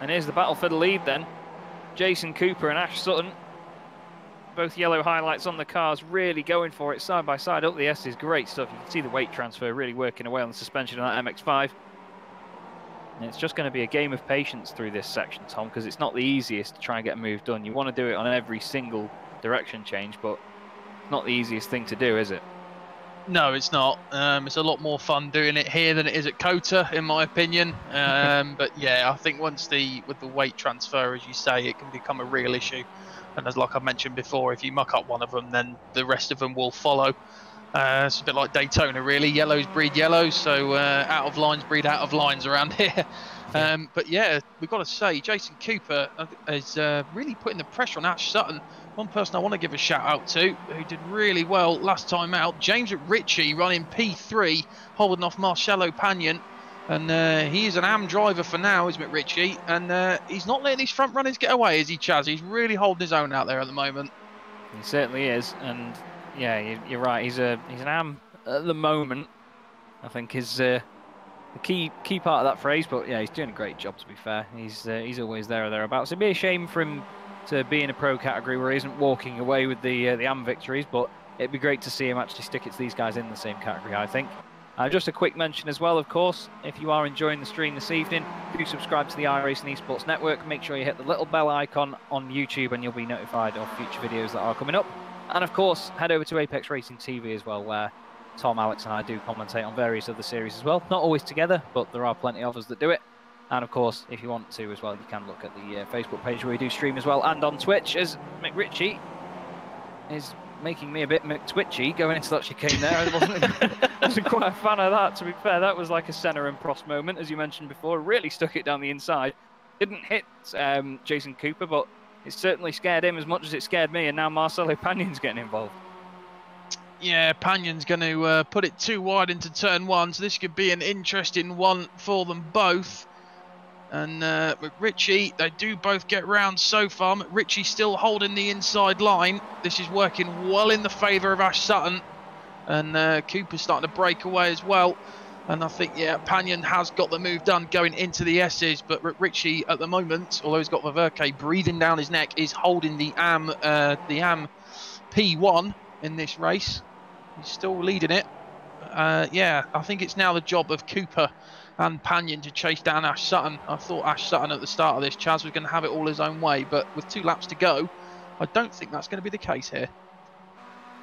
And here's the battle for the lead then. Jason Cooper and Ash Sutton. Both yellow highlights on the cars, really going for it side by side up the S's. Great stuff. You can see the weight transfer really working away on the suspension of that MX-5. And it's just going to be a game of patience through this section, Tom, because it's not the easiest to try and get a move done. You want to do it on every single direction change, but it's not the easiest thing to do, is it? No, it's not. It's a lot more fun doing it here than it is at COTA, in my opinion. But yeah, I think with the weight transfer, as you say, it can become a real issue. And as like I mentioned before, if you muck up one of them, then the rest of them will follow. It's a bit like Daytona, really. Yellows breed yellows, so out of lines breed out of lines around here. But yeah, we've got to say, Jason Cooper is really putting the pressure on Ash Sutton. One person I want to give a shout out to, who did really well last time out, James Ritchie, running P3, holding off Marcelo Pagnon. And he is an AM driver for now, is McRitchie. And he's not letting these front runners get away, is he, Chaz? He's really holding his own out there at the moment. He certainly is. And yeah, you're right. He's an AM at the moment, I think, is the key part of that phrase. But yeah, he's doing a great job, to be fair. He's always there or thereabouts. It'd be a shame for him to be in a pro category where he isn't walking away with the AM victories, but it'd be great to see him actually stick it to these guys in the same category, I think. Just a quick mention as well, of course, if you are enjoying the stream this evening, do subscribe to the iRacing Esports Network. Make sure you hit the little bell icon on YouTube and you'll be notified of future videos that are coming up. And of course, head over to Apex Racing TV as well, where Tom, Alex and I do commentate on various other series as well. Not always together, but there are plenty of us that do it. And of course, if you want to as well, you can look at the Facebook page where we do stream as well, and on Twitch, as McRitchie is making me a bit twitchy going into that chicane there. I wasn't quite a fan of that, to be fair. That was like a Senna and Prost moment, as you mentioned before. Really stuck it down the inside. Didn't hit Jason Cooper, but it certainly scared him as much as it scared me, and now Marcelo Pagnon's getting involved. Yeah, Pagnon's going to put it too wide into turn 1, so this could be an interesting one for them both. And McRitchie, they do both get round so far. McRitchie still holding the inside line. This is working well in the favour of Ash Sutton. And Cooper's starting to break away as well. And I think, yeah, Pagnon has got the move done going into the S's. But McRitchie at the moment, although he's got the Verke breathing down his neck, is holding the AM P1 in this race. He's still leading it. Yeah, I think it's now the job of Cooper and Pagnon to chase down Ash Sutton. I thought Ash Sutton at the start of this, Chaz, was going to have it all his own way, but with 2 laps to go, I don't think that's going to be the case here.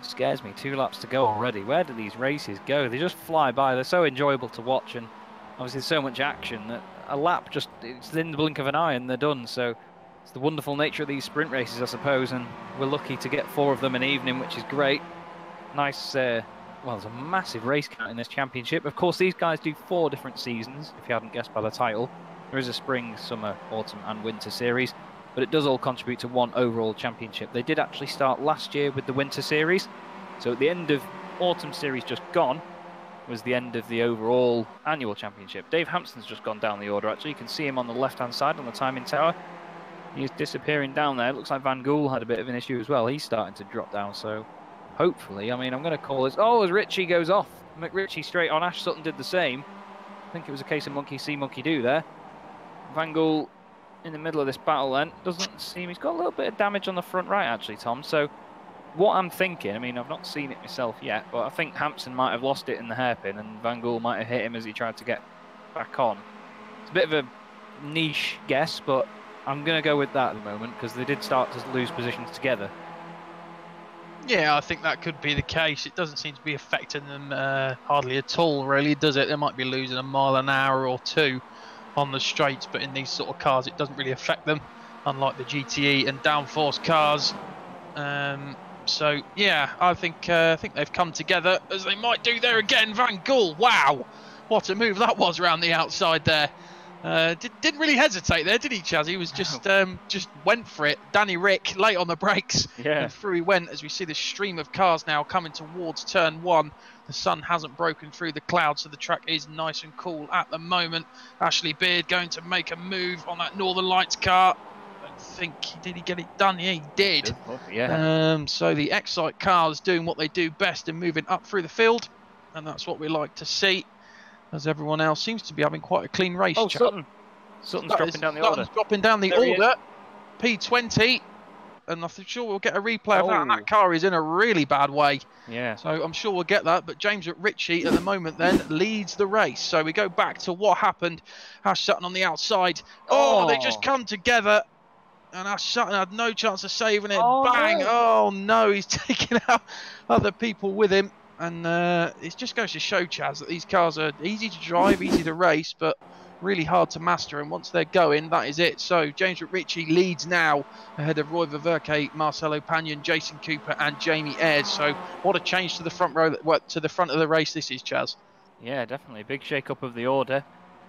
It scares me, 2 laps to go already. Where do these races go? They just fly by. They're so enjoyable to watch, and obviously there's so much action that a lap just, it's in the blink of an eye and they're done. So it's the wonderful nature of these sprint races, I suppose, and we're lucky to get 4 of them an evening, which is great. Nice, well, there's a massive race count in this championship. Of course, these guys do 4 different seasons, if you hadn't guessed by the title. There is a spring, summer, autumn and winter series, but it does all contribute to 1 overall championship. They did actually start last year with the winter series, so at the end of autumn series just gone was the end of the overall annual championship. Dave Hampson's just gone down the order, actually. You can see him on the left-hand side on the timing tower. He's disappearing down there. It looks like Van Gool had a bit of an issue as well. He's starting to drop down, so hopefully, I mean, I'm going to call this... Oh, as Richie goes off. McRitchie straight on. Ash Sutton did the same. I think it was a case of monkey see, monkey do there. Van Gool in the middle of this battle then. Doesn't seem... He's got a little bit of damage on the front right, actually, Tom. So what I'm thinking, I mean, I've not seen it myself yet, but I think Hampson might have lost it in the hairpin and Van Gool might have hit him as he tried to get back on. It's a bit of a niche guess, but I'm going to go with that at the moment because they did start to lose positions together. Yeah, I think that could be the case. It doesn't seem to be affecting them hardly at all, really, does it? They might be losing a mile an hour or 2 on the straights, but in these sort of cars, it doesn't really affect them, unlike the GTE and downforce cars. So, yeah, I think they've come together, as they might do there again. Van Gool, wow! What a move that was around the outside there. Didn't really hesitate there, did he, Chaz? He was just went for it. Danny Rick late on the brakes, and through he went. As we see the stream of cars now coming towards turn 1. The sun hasn't broken through the clouds, so the track is nice and cool at the moment. Ashley Beard going to make a move on that Northern Lights car. I think did he get it done? Yeah, he did. Yeah. So the Excite cars doing what they do best and moving up through the field, and that's what we like to see. As everyone else seems to be having quite a clean race. Oh, Sutton's dropping down the order. Dropping down the order. P20. And I'm sure we'll get a replay of that. And that car is in a really bad way. Yeah. So I'm sure we'll get that. But James McRitchie at the moment then leads the race. So we go back to what happened. Ash Sutton on the outside. Oh, they just come together. And Ash Sutton had no chance of saving it. Bang. No. Oh, no. He's taking out other people with him. And it just goes to show, Chaz, that these cars are easy to drive, easy to race, but really hard to master. And once they're going, that is it. So James McRitchie leads now ahead of Roy Verke, Marcelo Pagnon, Jason Cooper, and Jamie Ayres. So what a change to the front row, to the front of the race this is, Chaz. Yeah, definitely big shake-up of the order.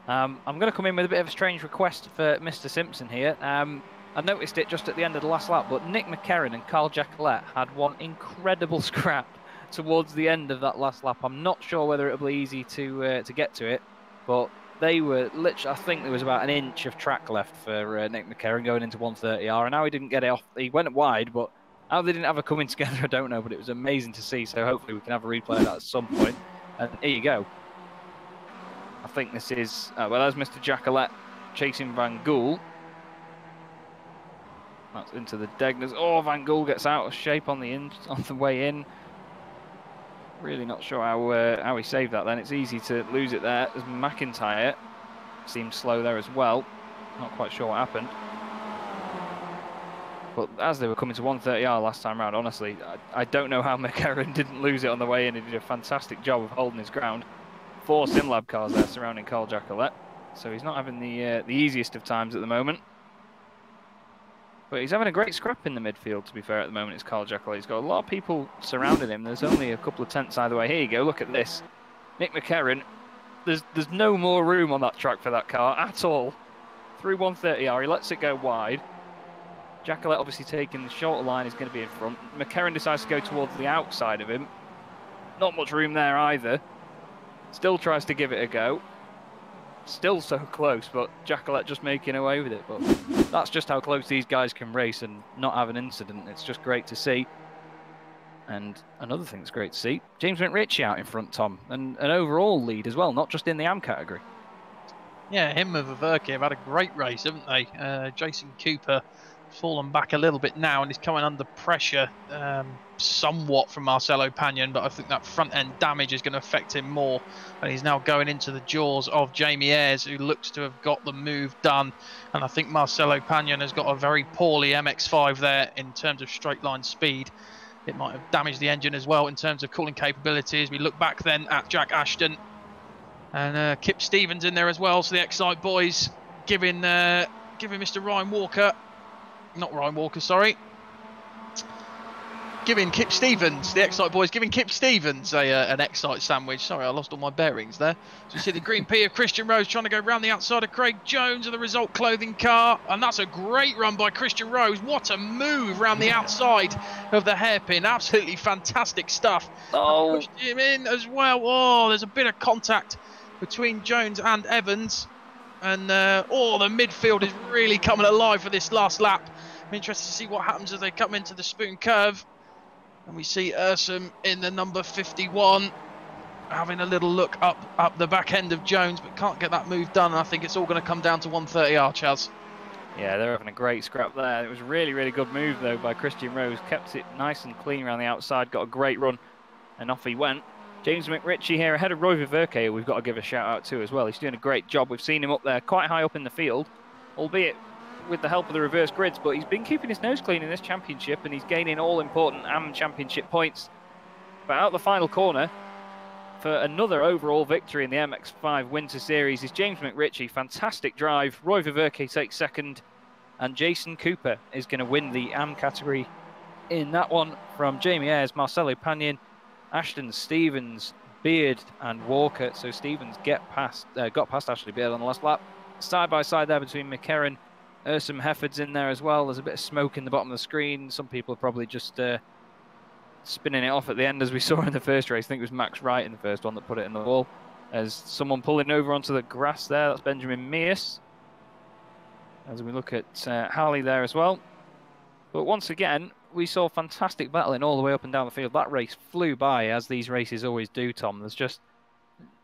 I'm going to come in with a bit of a strange request for Mr. Simpson here. I noticed it just at the end of the last lap, but Nick McCarron and Carl Jacquelet had one incredible scrap towards the end of that last lap. I'm not sure whether it'll be easy to get to it, but they were literally, I think there was about an inch of track left for Nick McCarron going into 130R, and how he didn't get it off. He went wide, but how they didn't have a coming together, I don't know, but it was amazing to see, so hopefully we can have a replay of that at some point. And here you go. I think this is, well, there's Mr. Jacquelet chasing Van Gool. That's into the Degners. Oh, Van Gool gets out of shape on the way in. Really not sure how he saved that then. It's easy to lose it there as McIntyre seemed slow there as well. Not quite sure what happened. But as they were coming to 130R last time round, honestly, I don't know how McCarron didn't lose it on the way in. He did a fantastic job of holding his ground. 4 SimLab cars there surrounding Carl Jacquelet. So he's not having the easiest of times at the moment. But he's having a great scrap in the midfield, to be fair, at the moment. It's Carl Jacquelet. He's got a lot of people surrounding him. There's only a couple of tenths either way. Here you go, look at this. Nick McCarron, there's no more room on that track for that car at all. Through 130R, he lets it go wide. Jacquelet obviously taking the shorter line, is going to be in front. McCarron decides to go towards the outside of him. Not much room there either. Still tries to give it a go. Still so close, but Jacquelet just making away with it. But that's just how close these guys can race and not have an incident. It's just great to see. And another thing that's great to see, James McRitchie out in front, Tom, and an overall lead as well, not just in the AM category. Yeah, him and Verke have had a great race, haven't they? Jason Cooper fallen back a little bit now and he's coming under pressure somewhat from Marcelo Pagnon, but I think that front end damage is going to affect him more, and he's now going into the jaws of Jamie Ayres, who looks to have got the move done. And I think Marcelo Pagnon has got a very poorly MX5 there in terms of straight line speed. It might have damaged the engine as well in terms of cooling capabilities. We look back then at Jack Ashton and Kip Stevens in there as well, so the Excite boys giving Mr. Ryan Walker, not Ryan Walker, sorry, giving Kip Stevens, the Excite boys giving Kip Stevens an Excite sandwich. Sorry, I lost all my bearings there. So you see the green P of Christian Rose trying to go round the outside of Craig Jones of the Result Clothing car, and that's a great run by Christian Rose. What a move round the outside of the hairpin. Absolutely fantastic stuff. Oh, Pushed him in as well. Oh, there's a bit of contact between Jones and Evans, and the midfield is really coming alive for this last lap. I'm interested to see what happens as they come into the Spoon Curve, and we see Ursum in the number 51 having a little look up the back end of Jones, but can't get that move done, and I think it's all going to come down to 130R, Chaz. Yeah, they're having a great scrap there. It was a really, really good move, though, by Christian Rose. Kept it nice and clean around the outside, got a great run, and off he went. James McRitchie here ahead of Roy Verke, we've got to give a shout out to as well. He's doing a great job. We've seen him up there quite high up in the field, albeit with the help of the reverse grids, but he's been keeping his nose clean in this championship, and he's gaining all important AM championship points. But out the final corner for another overall victory in the MX5 Winter Series is James McRitchie. Fantastic drive. Roy Verke takes second, and Jason Cooper is going to win the AM category in that one from Jamie Ayres, Marcelo Pagnon, Ashton, Stevens, Beard and Walker. So Stevens got past Ashley Beard on the last lap. Side by side there between McCarron. Ursum Hefford's in there as well. There's a bit of smoke in the bottom of the screen. Some people are probably just spinning it off at the end, as we saw in the first race. I think it was Max Wright in the first one that put it in the wall. As someone pulling over onto the grass there, that's Benjamin Mears. As we look at Harley there as well. But once again, we saw fantastic battling all the way up and down the field. That race flew by, as these races always do, Tom.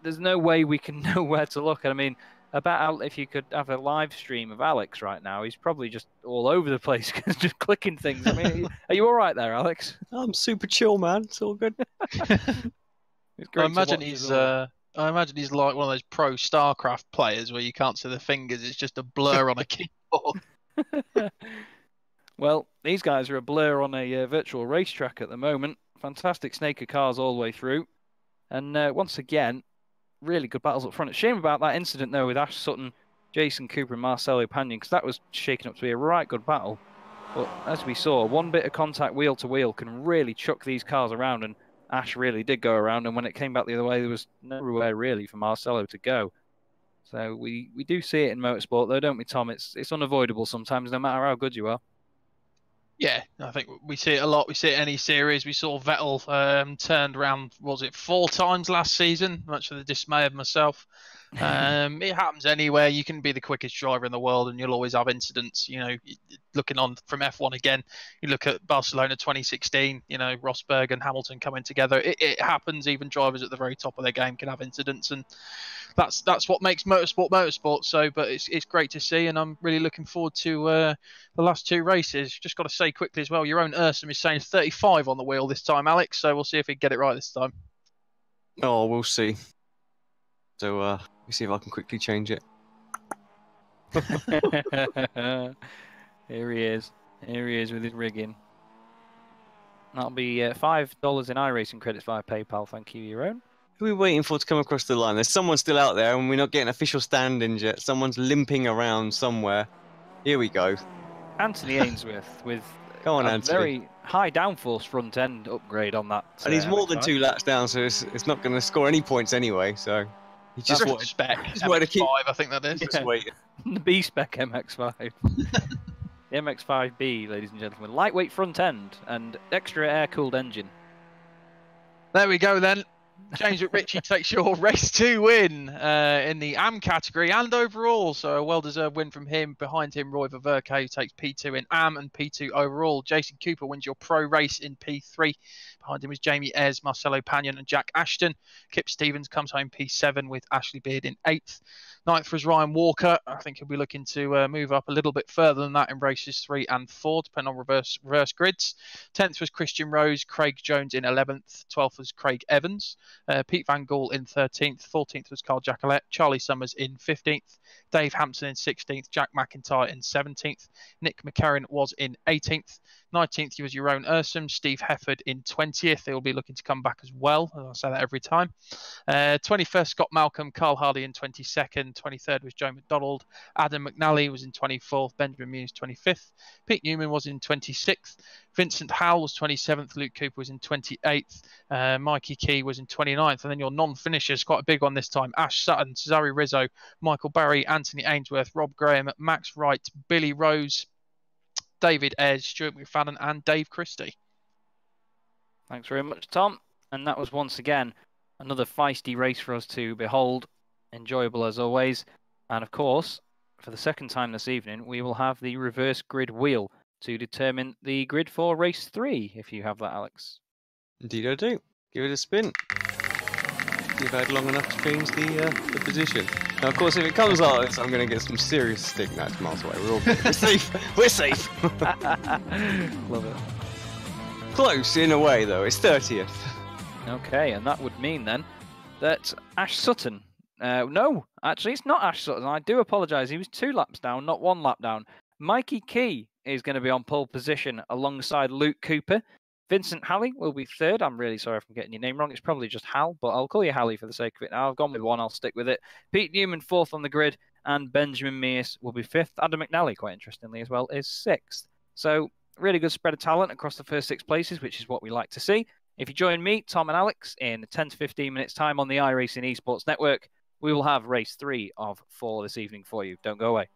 There's no way we can know where to look. I mean, about if you could have a live stream of Alex right now, he's probably just all over the place, just clicking things. I mean, are you all right there, Alex? I'm super chill, man. It's all good. It's great I imagine he's like one of those pro StarCraft players where you can't see the fingers; it's just a blur on a keyboard. Well, these guys are a blur on a virtual racetrack at the moment. Fantastic snake of cars all the way through, and once again, really good battles up front. It's a shame about that incident, though, with Ash Sutton, Jason Cooper and Marcelo Pagnon, because that was shaking up to be a right good battle. But as we saw, one bit of contact wheel to wheel can really chuck these cars around, and Ash really did go around, and when it came back the other way, there was nowhere really for Marcelo to go. So we do see it in motorsport, though, don't we, Tom? It's unavoidable sometimes, no matter how good you are. Yeah, I think we see it a lot. We see it in any series. We saw Vettel turned around, was it 4 times last season, much to the dismay of myself. It happens anywhere. You can be the quickest driver in the world and you'll always have incidents. You know, looking on from F1 again, you look at Barcelona 2016, you know, Rosberg and Hamilton coming together. It happens. Even drivers at the very top of their game can have incidents, and that's what makes motorsport. So, but it's great to see, and I'm really looking forward to the last 2 races. Just got to say quickly as well, your own Ursum is saying 35 on the wheel this time, Alex. So we'll see if he can get it right this time. Oh, we'll see. So let me see if I can quickly change it. Here he is. Here he is with his rigging. That'll be $5 in iRacing credits via PayPal. Thank you, your own. Who are we waiting for to come across the line? There's someone still out there, and we're not getting official stand-ins yet. Someone's limping around somewhere. Here we go. Anthony Ainsworth with Come on, a Anthony. very high downforce front end upgrade on that. And he's more than MX5. 2 laps down, so it's not going to score any points anyway. So he just wanted, spec. just wanted to keep. MX5, I think that is. Just waiting. The B-spec MX5. The MX5B, ladies and gentlemen. Lightweight front end and extra air-cooled engine. There we go then. James McRitchie takes your race 2 win in the AM category and overall. So a well-deserved win from him. Behind him, Roy Ververke, who takes P2 in AM and P2 overall. Jason Cooper wins your pro race in P3. Behind him is Jamie Ayres, Marcelo Pagnon and Jack Ashton. Kip Stevens comes home P7 with Ashley Beard in 8th. 9th was Ryan Walker. I think he'll be looking to move up a little bit further than that in races 3 and 4, depending on reverse grids. 10th was Christian Rose, Craig Jones in 11th. 12th was Craig Evans. Pete Van Gaal in 13th. 14th was Carl Jacquelet. Charlie Summers in 15th. Dave Hampson in 16th. Jack McIntyre in 17th. Nick McCarron was in 18th. 19th was Jeroen Ursum. Steve Hefford in 20th. They will be looking to come back as well. I say that every time. 21st, Scott Malcolm. Carl Hardy in 22nd. 23rd was Joe McDonald. Adam McNally was in 24th. Benjamin Muse 25th. Pete Newman was in 26th. Vincent Howell was 27th. Luke Cooper was in 28th. Mikey Key was in 29th. And then your non-finishers, quite a big one this time. Ash Sutton, Cesare Rizzo, Michael Barry, Anthony Ainsworth, Rob Graham, Max Wright, Billy Rose, David Ayres, Stuart McFadden and Dave Christie. Thanks very much, Tom. And that was once again another feisty race for us to behold. Enjoyable as always. And of course, for the second time this evening, we will have the reverse grid wheel to determine the grid for race 3, if you have that, Alex. Indeed I do. Give it a spin. You've had long enough to change the position. Now, of course, if it comes out, I'm going to get some serious stick. No, it's miles away. We're safe. We're safe. Love it. Close in a way, though. It's 30th. Okay, and that would mean then that Ash Sutton... no, actually, it's not Ash Sutton. I do apologise. He was 2 laps down, not 1 lap down. Mikey Key is going to be on pole position alongside Luke Cooper. Vincent Halley will be 3rd. I'm really sorry if I'm getting your name wrong. It's probably just Hal, but I'll call you Halley for the sake of it now. I've gone with 1. I'll stick with it. Pete Newman 4th on the grid, and Benjamin Mears will be 5th. Adam McNally, quite interestingly as well, is 6th. So really good spread of talent across the first 6 places, which is what we like to see. If you join me, Tom and Alex, in 10 to 15 minutes time on the iRacing Esports Network, we will have race 3 of 4 this evening for you. Don't go away.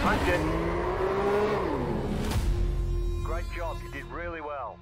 Punch it. Great job, you did really well.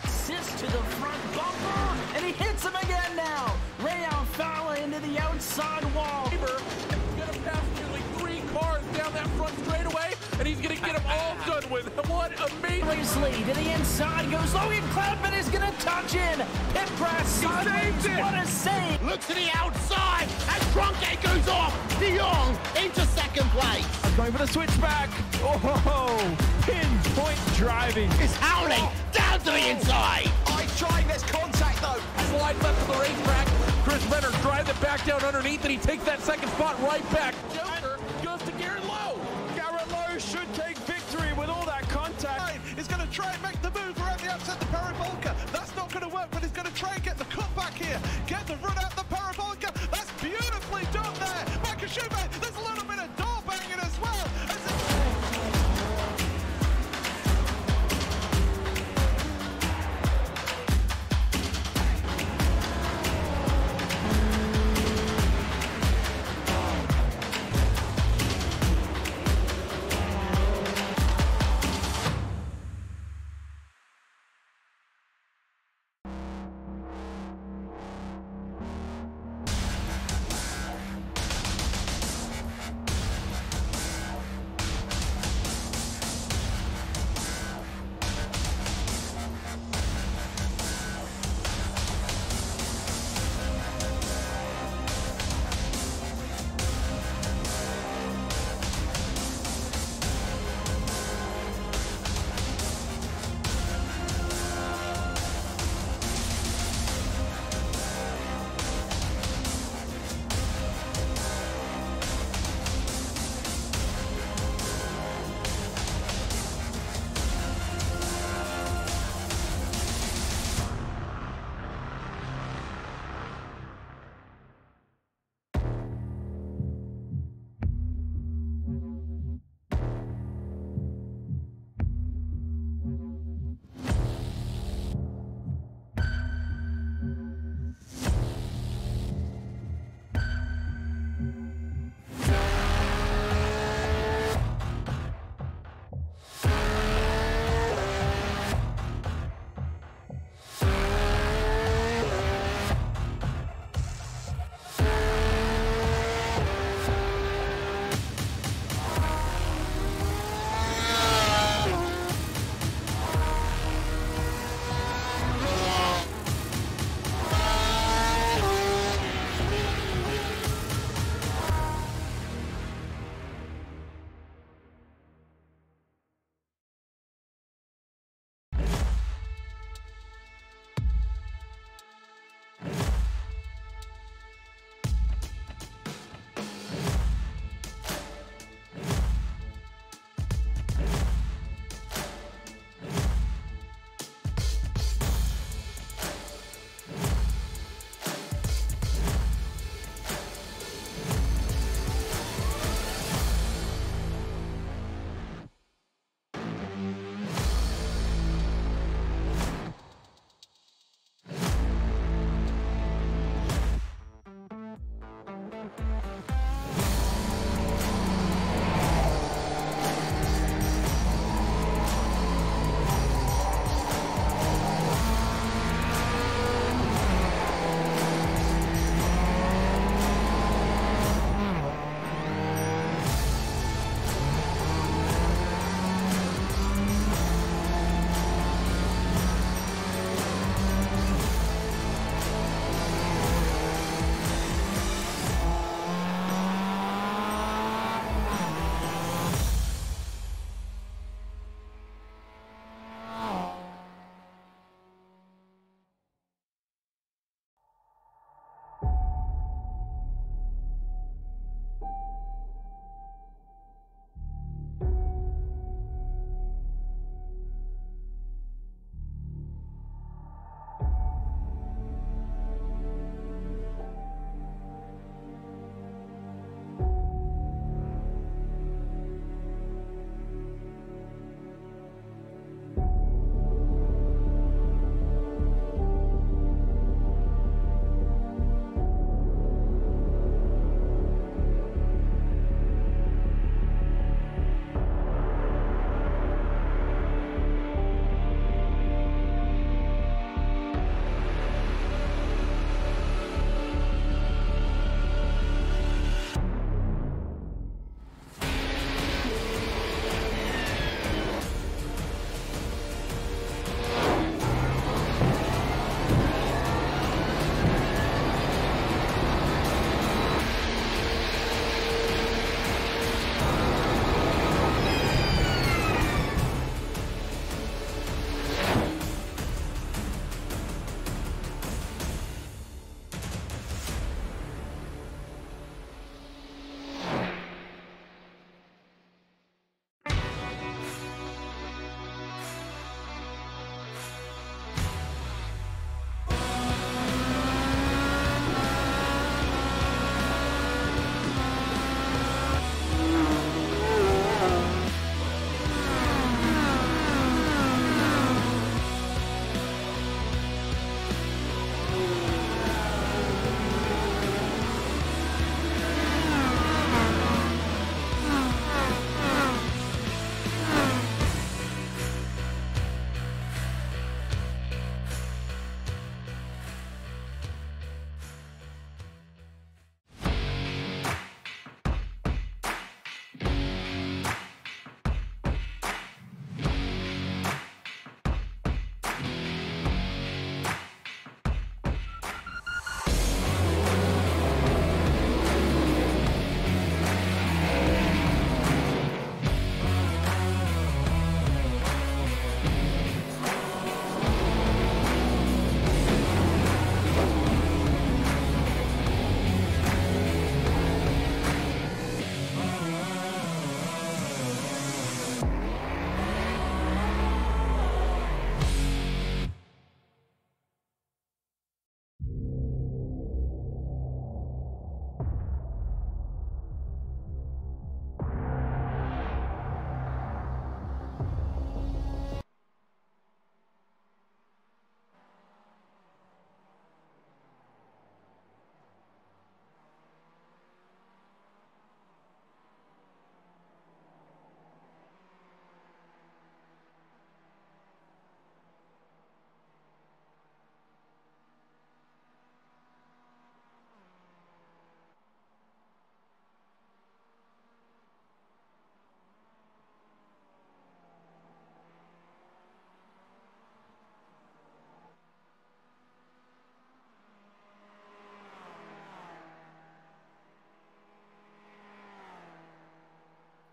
Assist to the front bumper, and he hits him again now. Rayon Fowler into the outside wall. He's gonna pass nearly 3 cars down that front straightaway, and he's gonna get them all done with. What amazing! Lee to the inside goes Logan Cloudman is gonna touch in. Pit crash sideways. What a save! Look to the outside as Trunke goes off. De Jong into second place. Going for the switchback. Oh, pinpoint driving. Is howling down to the inside. I tried, there's contact though. Slide left of the racetrack. Chris Venner drives it back down underneath, and he takes that second spot right back. Joker goes to Garrett Lowe. Garrett Lowe should take victory with all that contact. He's going to try and make the move around the outside the parabolica. That's not going to work, but he's going to try and get the cutback here. Get the run out the parabolica. That's beautifully done there. Michael Schumacher, there's a little bit of door banging as well.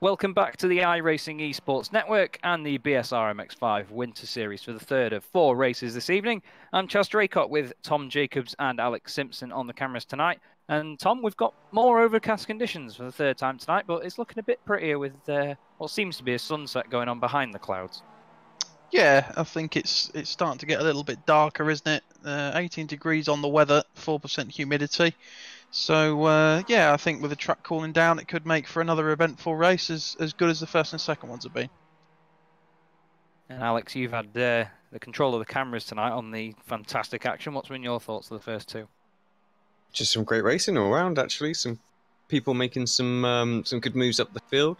Welcome back to the iRacing Esports Network and the BSR MX5 Winter Series for the third of 4 races this evening. I'm Chas Draycott with Tom Jacobs and Alex Simpson on the cameras tonight. And Tom, we've got more overcast conditions for the third time tonight, but it's looking a bit prettier with what seems to be a sunset going on behind the clouds. Yeah, I think it's starting to get a little bit darker, isn't it? 18 degrees on the weather, 4% humidity. So, yeah, I think with the track cooling down, it could make for another eventful race as good as the first and second ones have been. And Alex, you've had the control of the cameras tonight on the fantastic action. What's been your thoughts of the first 2? Just some great racing all around, actually. Some people making some good moves up the field.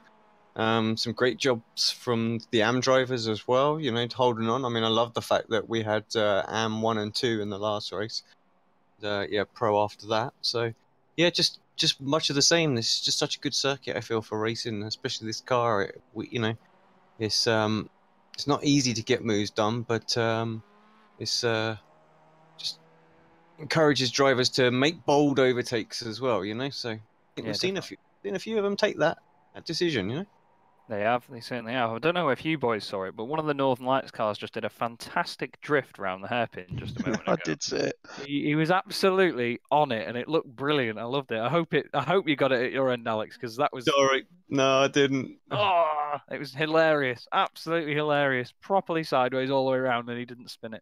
Some great jobs from the AM drivers as well, you know, holding on. I mean, I love the fact that we had AM 1 and 2 in the last race. Yeah, pro after that. So, yeah, just much of the same. This is just such a good circuit, I feel, for racing, especially this car. It's not easy to get moves done, but it's just encourages drivers to make bold overtakes as well, you know. So I think we've seen a few of them take that decision, you know. They have, they certainly have. I don't know if you boys saw it, but one of the Northern Lights cars just did a fantastic drift around the hairpin just a moment ago. I did see it. He was absolutely on it, and it looked brilliant. I loved it. I hope you got it at your end, Alex, because that was. Sorry, no, I didn't. Oh, it was hilarious, absolutely hilarious. Properly sideways all the way around, and he didn't spin it.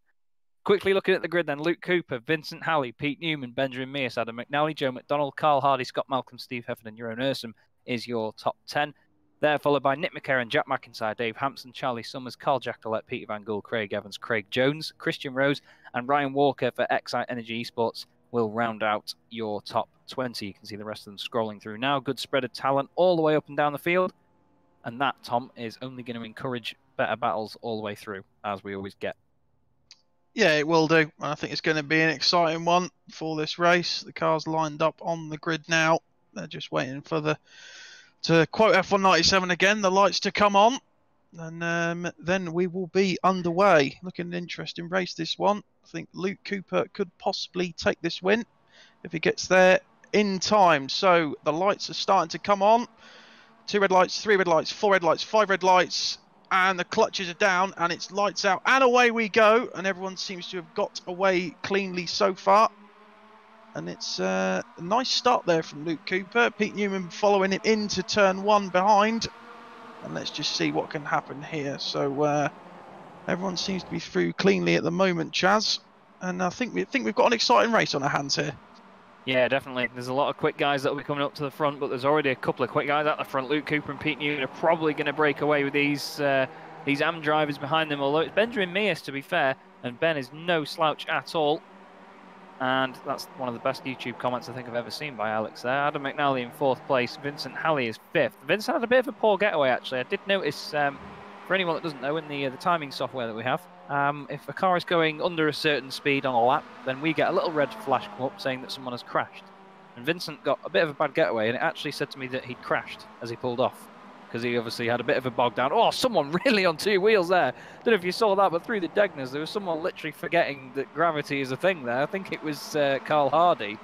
Quickly looking at the grid then, Luke Cooper, Vincent Halley, Pete Newman, Benjamin Mears, Adam McNally, Joe McDonald, Carl Hardy, Scott Malcolm, Steve Hefford, and Jeroen Ursum is your top 10. They're followed by Nick McCarron, Jack McIntyre, Dave Hampson, Charlie Summers, Carl Jackalette, Peter Van Gool, Craig Evans, Craig Jones, Christian Rose, and Ryan Walker for Excite Energy Esports will round out your top 20. You can see the rest of them scrolling through now. Good spread of talent all the way up and down the field. And that, Tom, is only going to encourage better battles all the way through, as we always get. Yeah, it will do. I think it's going to be an exciting one for this race. The cars lined up on the grid now. They're just waiting for to quote F197 again, the lights to come on. And then we will be underway. Looking an interesting race, this one. I think Luke Cooper could possibly take this win if he gets there in time. So the lights are starting to come on. 2 red lights, 3 red lights, 4 red lights, 5 red lights. And the clutches are down and it's lights out and away we go. And everyone seems to have got away cleanly so far. And it's a nice start there from Luke Cooper. Pete Newman following him into turn 1 behind. And let's just see what can happen here. So everyone seems to be through cleanly at the moment, Chaz. And I think we've got an exciting race on our hands here. Yeah, definitely. There's a lot of quick guys that will be coming up to the front, but there's already a couple of quick guys at the front. Luke Cooper and Pete Newman are probably going to break away with these AM drivers behind them, although it's Benjamin Mears, to be fair, and Ben is no slouch at all. And that's one of the best YouTube comments I think I've ever seen by Alex there. Adam McNally in 4th place, Vincent Halley is 5th. Vincent had a bit of a poor getaway, actually. I did notice, for anyone that doesn't know, in the timing software that we have, if a car is going under a certain speed on a lap, then we get a little red flash come up saying that someone has crashed. And Vincent got a bit of a bad getaway, and it actually said to me that he'd crashed as he pulled off, because he obviously had a bit of a bog down. Oh, someone really on 2 wheels there. Don't know if you saw that, but through the Degners, there was someone literally forgetting that gravity is a thing there. I think it was Carl Hardy,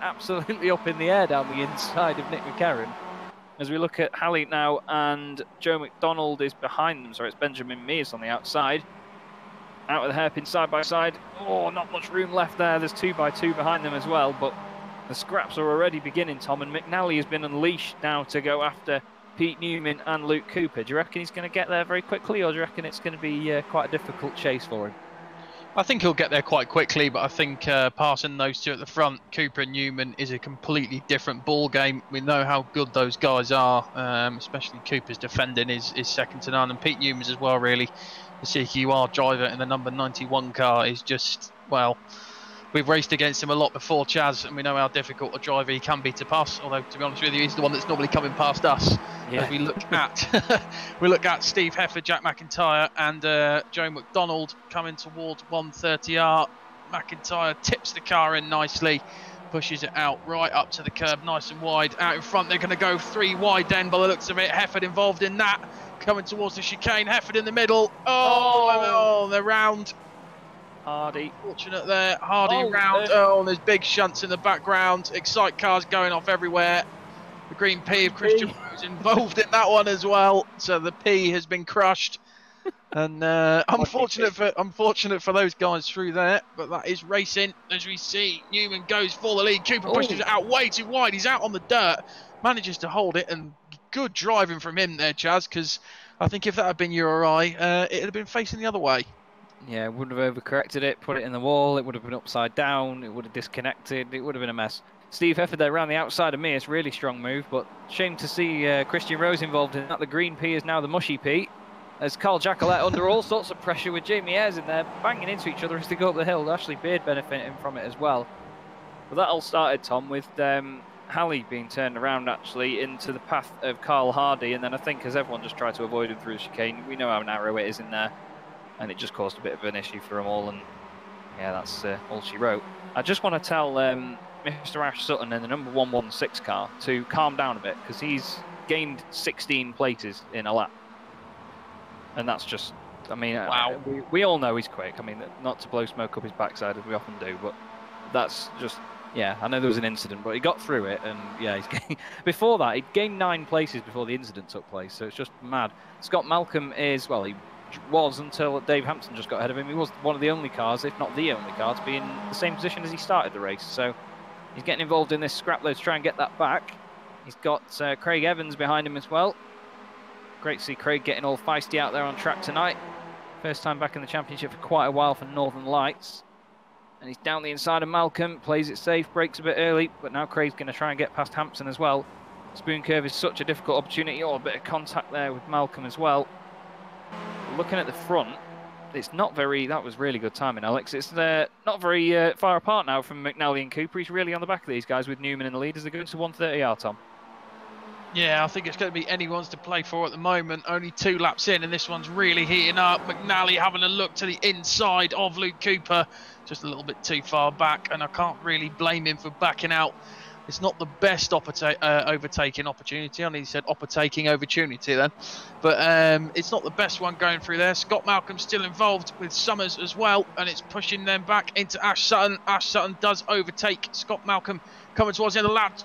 absolutely up in the air down the inside of Nick McCarron. As we look at Halley now, and Joe McDonald is behind them. Sorry, it's Benjamin Mears on the outside. Out with the hairpin side by side. Oh, not much room left there. There's 2x2 behind them as well, but the scraps are already beginning, Tom, and McNally has been unleashed now to go after Pete Newman and Luke Cooper. Do you reckon he's going to get there very quickly, or do you reckon it's going to be quite a difficult chase for him? I think he'll get there quite quickly, but I think passing those two at the front, Cooper and Newman, is a completely different ball game. We know how good those guys are, especially Cooper's defending is second to none, and Pete Newman's as well, really. The CQR driver in the number 91 car is just, well, we've raced against him a lot before, Chaz, and we know how difficult a driver he can be to pass, although, to be honest with you, he's the one that's normally coming past us. Yeah. As we look at Steve Hefford, Jack McIntyre and Joe McDonald coming towards 130R. McIntyre tips the car in nicely, pushes it out right up to the curb, nice and wide. Out in front, they're going to go 3 wide then by the looks of it. Hefford involved in that, coming towards the chicane. Hefford in the middle. Oh, they're round. Hardy. Fortunate there. Hardy round. Oh, and there's big shunts in the background. Excite cars going off everywhere. The green P of Christian Rose involved in that one as well. So the P has been crushed. And unfortunate for those guys through there, but that is racing. As we see, Newman goes for the lead. Cooper pushes it out way too wide. He's out on the dirt, manages to hold it, and good driving from him there, Chaz, because I think if that had been you or I, it would have been facing the other way. Yeah, wouldn't have overcorrected it, put it in the wall, it would have been upside down, it would have disconnected, it would have been a mess. Steve Hefford there around the outside of me, it's a really strong move, but shame to see Christian Rose involved in that. The green P is now the mushy P, as Carl Jacquelet under all sorts of pressure with Jamie Ayres in there, banging into each other as they go up the hill. Ashley Beard benefiting from it as well. But that all started, Tom, with Halley being turned around actually into the path of Carl Hardy, and then I think as everyone just tried to avoid him through the chicane, we know how narrow it is in there. And it just caused a bit of an issue for them all, and yeah, that's all she wrote. I just want to tell Mr. Ash Sutton in the number 116 car to calm down a bit, because he's gained 16 places in a lap. And that's just, I mean, wow. We all know he's quick. I mean, not to blow smoke up his backside as we often do, but that's just, yeah, I know there was an incident, but he got through it, and yeah, he's before that, he'd gained 9 places before the incident took place, so it's just mad. Scott Malcolm is, well, he was until Dave Hampson just got ahead of him. He was one of the only cars, if not the only car, to be in the same position as he started the race. So he's getting involved in this scrap load to try and get that back. He's got Craig Evans behind him as well. Great to see Craig getting all feisty out there on track tonight. First time back in the championship for quite a while for Northern Lights. And he's down the inside of Malcolm, plays it safe, brakes a bit early, but now Craig's going to try and get past Hampson as well. Spoon curve is such a difficult opportunity. Oh, a bit of contact there with Malcolm as well. Looking at the front, it's not very, that was really good timing, Alex. It's not very far apart now from McNally and Cooper. He's really on the back of these guys with Newman in the lead as they go into 130R, Tom. Yeah, I think it's going to be anyone's to play for at the moment. Only 2 laps in, and this one's really heating up. McNally having a look to the inside of Luke Cooper, just a little bit too far back, and I can't really blame him for backing out. It's not the best overtaking opportunity. I nearly said opportaking opportunity then. But it's not the best one going through there. Scott Malcolm still involved with Summers as well. And it's pushing them back into Ash Sutton. Ash Sutton does overtake Scott Malcolm coming towards the end of the lap.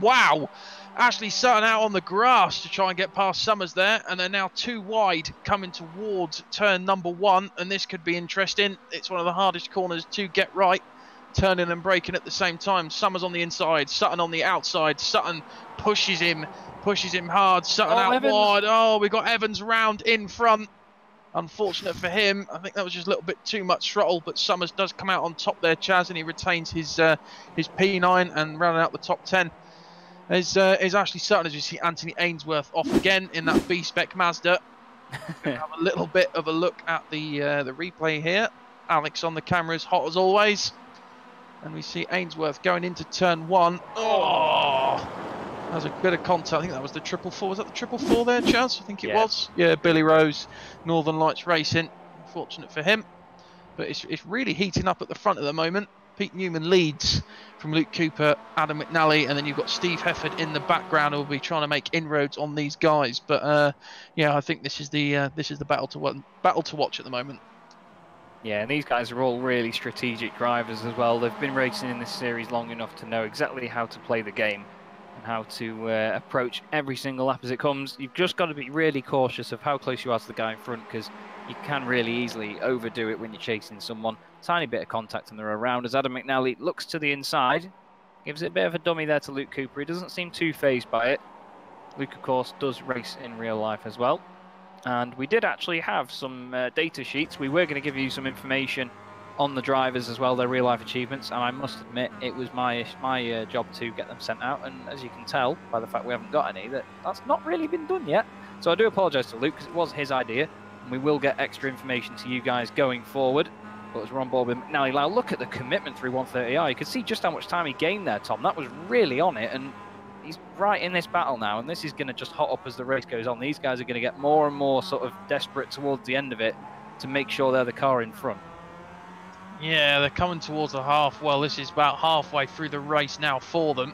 Wow. Ashley Sutton out on the grass to try and get past Summers there. And they're now 2 wide coming towards turn number 1. And this could be interesting. It's one of the hardest corners to get right. Turning and braking at the same time. Summers on the inside, Sutton on the outside. Sutton pushes him hard. Sutton out Evans. wide. Oh, we got Evans round in front. Unfortunate for him. I think that was just a little bit too much throttle, but Summers does come out on top there, Chaz, and he retains his P9 and rounding out the top 10. Is Ashley Sutton, as you see Anthony Ainsworth off again in that B-Spec Mazda. Have a little bit of a look at the replay here. Alex on the camera is hot as always. And we see Ainsworth going into turn 1. Oh, that was a bit of contact. I think that was the 444. Was that the 444 there, Chaz? I think it was. Yeah, Billy Rose, Northern Lights Racing. Unfortunate for him. But it's really heating up at the front at the moment. Pete Newman leads from Luke Cooper, Adam McNally, and then you've got Steve Hefford in the background who will be trying to make inroads on these guys. But yeah, I think this is the battle to watch at the moment. Yeah, and these guys are all really strategic drivers as well. They've been racing in this series long enough to know exactly how to play the game and how to approach every single lap as it comes. You've just got to be really cautious of how close you are to the guy in front, because you can really easily overdo it when you're chasing someone. Tiny bit of contact and they're around as Adam McNally looks to the inside. Gives it a bit of a dummy there to Luke Cooper. He doesn't seem too fazed by it. Luke, of course, does race in real life as well. And we did actually have some data sheets. We were going to give you some information on the drivers as well, their real life achievements. And I must admit, it was my job to get them sent out. And as you can tell by the fact we haven't got any, that's not really been done yet. So I do apologise to Luke, because it was his idea. And we will get extra information to you guys going forward. But as we're on board with McNally now, look at the commitment through 130R. You can see just how much time he gained there, Tom. That was really on it. And he's right in this battle now, and this is going to just hot up as the race goes on. These guys are going to get more and more sort of desperate towards the end of it to make sure they're the car in front. Yeah, they're coming towards the half. Well, this is about halfway through the race now for them.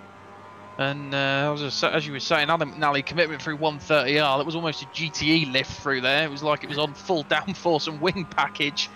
And as you were saying, Adam McNally commitment through 130R. That was almost a GTE lift through there. It was like it was on full downforce and wing package.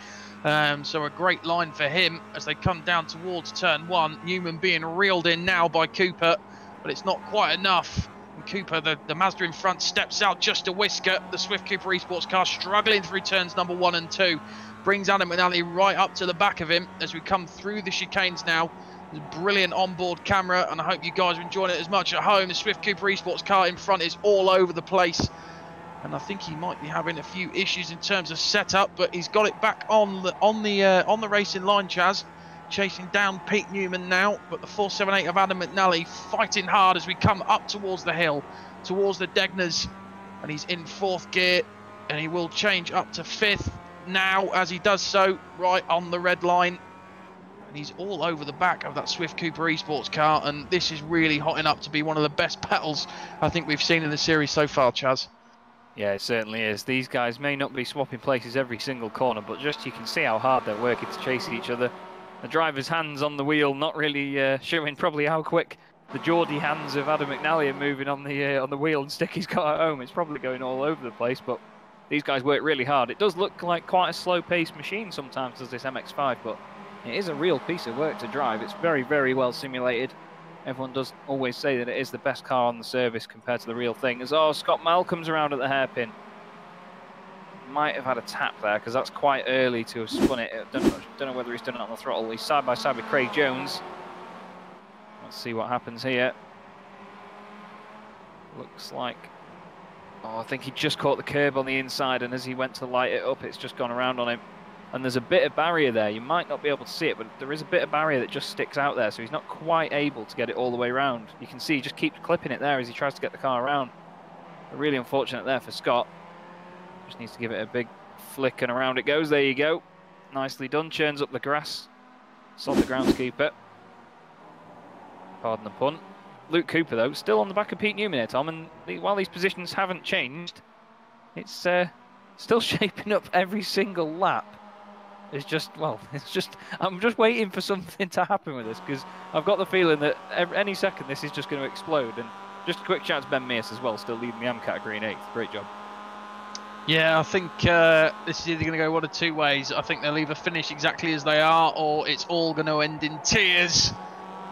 So a great line for him as they come down towards turn 1. Newman being reeled in now by Cooper. but it's not quite enough. And Cooper, the Mazda in front, steps out just a whisker. The Swift Cooper Esports car struggling through turns number 1 and 2. Brings Adam McNally right up to the back of him as we come through the chicanes now. There's a brilliant onboard camera, and I hope you guys are enjoying it as much at home. The Swift Cooper Esports car in front is all over the place, and I think he might be having a few issues in terms of setup, but he's got it back on the racing line, Chaz. Chasing down Pete Newman now, but the 478 of Adam McNally fighting hard as we come up towards the hill, towards the Degners, and he's in 4th gear, and he will change up to 5th now as he does so, right on the red line. And he's all over the back of that Swift Cooper Esports car, and this is really hotting up to be one of the best battles I think we've seen in the series so far, Chaz. Yeah, it certainly is. These guys may not be swapping places every single corner, but just you can see how hard they're working to chase each other. The driver's hands on the wheel not really showing probably how quick the Geordie hands of Adam McNally are moving on the wheel and stick he's got at home. It's probably going all over the place, but these guys work really hard. It does look like quite a slow-paced machine sometimes, does this MX-5, but it is a real piece of work to drive. It's very, very well simulated. Everyone does always say that it is the best car on the service compared to the real thing. As Scott Malcolm's around at the hairpin. Might have had a tap there because that's quite early to have spun it. Don't know whether he's done it on the throttle. He's side by side with Craig Jones. Let's see what happens here. Looks like, I think he just caught the curb on the inside, and as he went to light it up, it's just gone around on him. And there's a bit of barrier there. You might not be able to see it, but there is a bit of barrier that just sticks out there, so he's not quite able to get it all the way around. You can see he just keeps clipping it there as he tries to get the car around. Really unfortunate there for Scott. Just needs to give it a big flick and around it goes. There you go. Nicely done. Churns up the grass. Solid groundskeeper. Pardon the pun. Luke Cooper, though, still on the back of Pete Newman here, Tom. And while these positions haven't changed, it's still shaping up every single lap. It's just, well, I'm just waiting for something to happen with this because I've got the feeling that any second this is just going to explode. And just a quick shout to Ben Mears as well, still leading the AM category in 8th. Great job. Yeah, I think this is either going to go one of two ways. I think they'll either finish exactly as they are, or it's all going to end in tears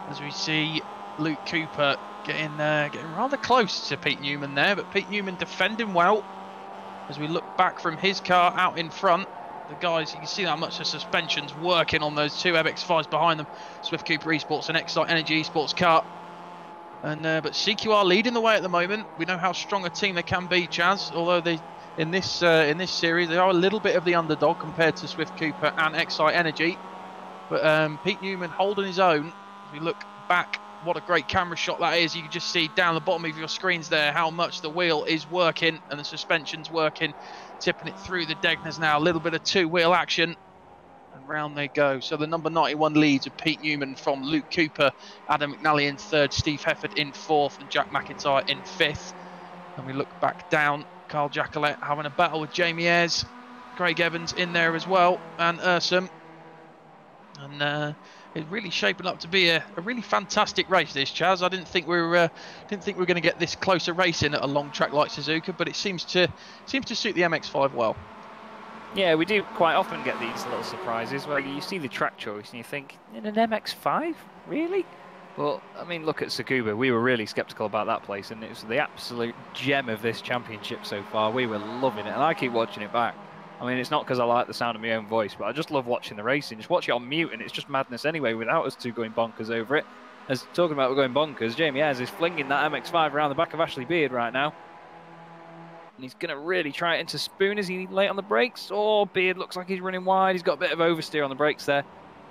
as we see Luke Cooper getting rather close to Pete Newman there, but Pete Newman defending well as we look back from his car out in front. The guys, you can see how much the suspension's working on those two MX-5s behind them, Swift Cooper Esports and Excite Energy Esports car. And but CQR leading the way at the moment. We know how strong a team they can be, Chaz, although they in this series they are a little bit of the underdog compared to Swift Cooper and Excite Energy. But Pete Newman holding his own. As we look back, what a great camera shot that is. You can just see down the bottom of your screens there how much the wheel is working and the suspension's working, tipping it through the Degners now. A little bit of two-wheel action, and round they go. So the number 91 leads with Pete Newman from Luke Cooper, Adam McNally in 3rd, Steve Hefford in 4th, and Jack McIntyre in 5th. And we look back down, Carl Jacquelet having a battle with Jamie Ayres, Craig Evans in there as well, and Ursum. And it's really shaping up to be a really fantastic race, this, Chaz. I didn't think we were going to get this closer racing at a long track like Suzuka, but it seems to suit the MX-5 well. Yeah, we do quite often get these little surprises where you see the track choice and you think, in an MX-5, really? Well, I mean, look at Suzuka. We were really sceptical about that place, and it was the absolute gem of this championship so far. We were loving it, and I keep watching it back. I mean, it's not because I like the sound of my own voice, but I just love watching the racing. Just watch it on mute, and it's just madness anyway, without us two going bonkers over it. As talking about we're going bonkers, Jamie Ayres is flinging that MX-5 around the back of Ashley Beard right now. And he's going to really try it into Spoon. Is he late on the brakes? Oh, Beard looks like he's running wide. He's got a bit of oversteer on the brakes there.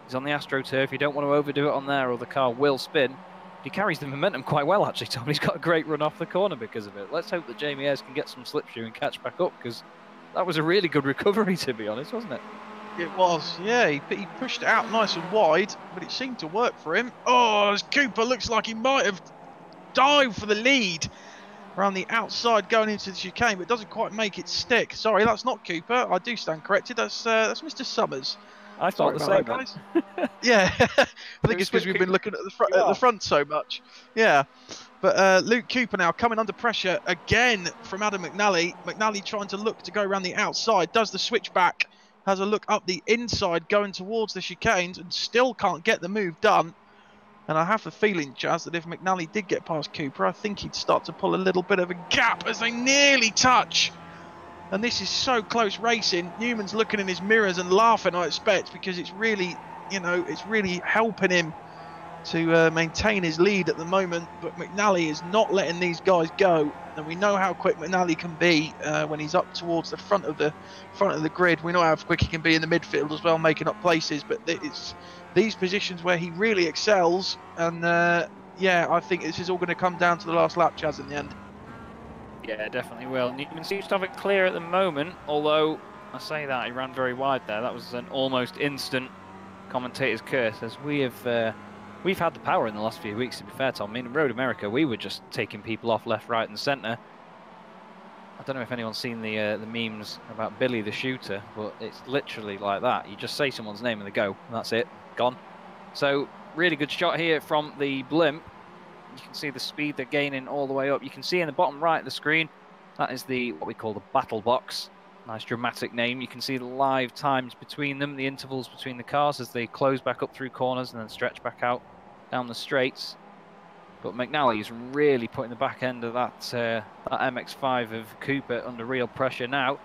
He's on the AstroTurf. You don't want to overdo it on there or the car will spin. But he carries the momentum quite well, actually, Tom. He's got a great run off the corner because of it. Let's hope that Jamie Ayres can get some slipstream and catch back up, because that was a really good recovery, to be honest, wasn't it? It was, yeah. He pushed it out nice and wide, but it seemed to work for him. Oh, as Cooper looks like he might have dived for the lead around the outside going into the chicane, but doesn't quite make it stick. Sorry, that's not Cooper. I do stand corrected. That's Mr. Summers. I thought the same, guys. Yeah, I think it's because we've been looking at the front so much. Yeah, but Luke Cooper now coming under pressure again from Adam McNally. McNally trying to look to go around the outside, does the switchback, has a look up the inside going towards the chicanes and still can't get the move done. And I have the feeling, Chaz, that if McNally did get past Cooper, I think he'd start to pull a little bit of a gap as they nearly touch. And this is so close racing. Newman's looking in his mirrors and laughing, I expect, because it's really, you know, it's really helping him to maintain his lead at the moment. But McNally is not letting these guys go, and we know how quick McNally can be when he's up towards the front of the grid. We know how quick he can be in the midfield as well, making up places. But it's these positions where he really excels, and yeah, I think this is all going to come down to the last lap, Chaz, in the end. Yeah, definitely will. Newman seems to have it clear at the moment, although I say that, he ran very wide there. That was an almost instant commentator's curse, as we've had the power in the last few weeks, to be fair, Tom. I mean, in Road America, we were just taking people off left, right and centre. I don't know if anyone's seen the memes about Billy the Shooter, but it's literally like that. You just say someone's name and they go, and that's it, gone. So, really good shot here from the blimp. You can see the speed they're gaining all the way up. You can see in the bottom right of the screen, that is what we call the battle box. Nice dramatic name. You can see the live times between them, the intervals between the cars as they close back up through corners and then stretch back out down the straights. But McNally is really putting the back end of that MX5 of Cooper under real pressure now.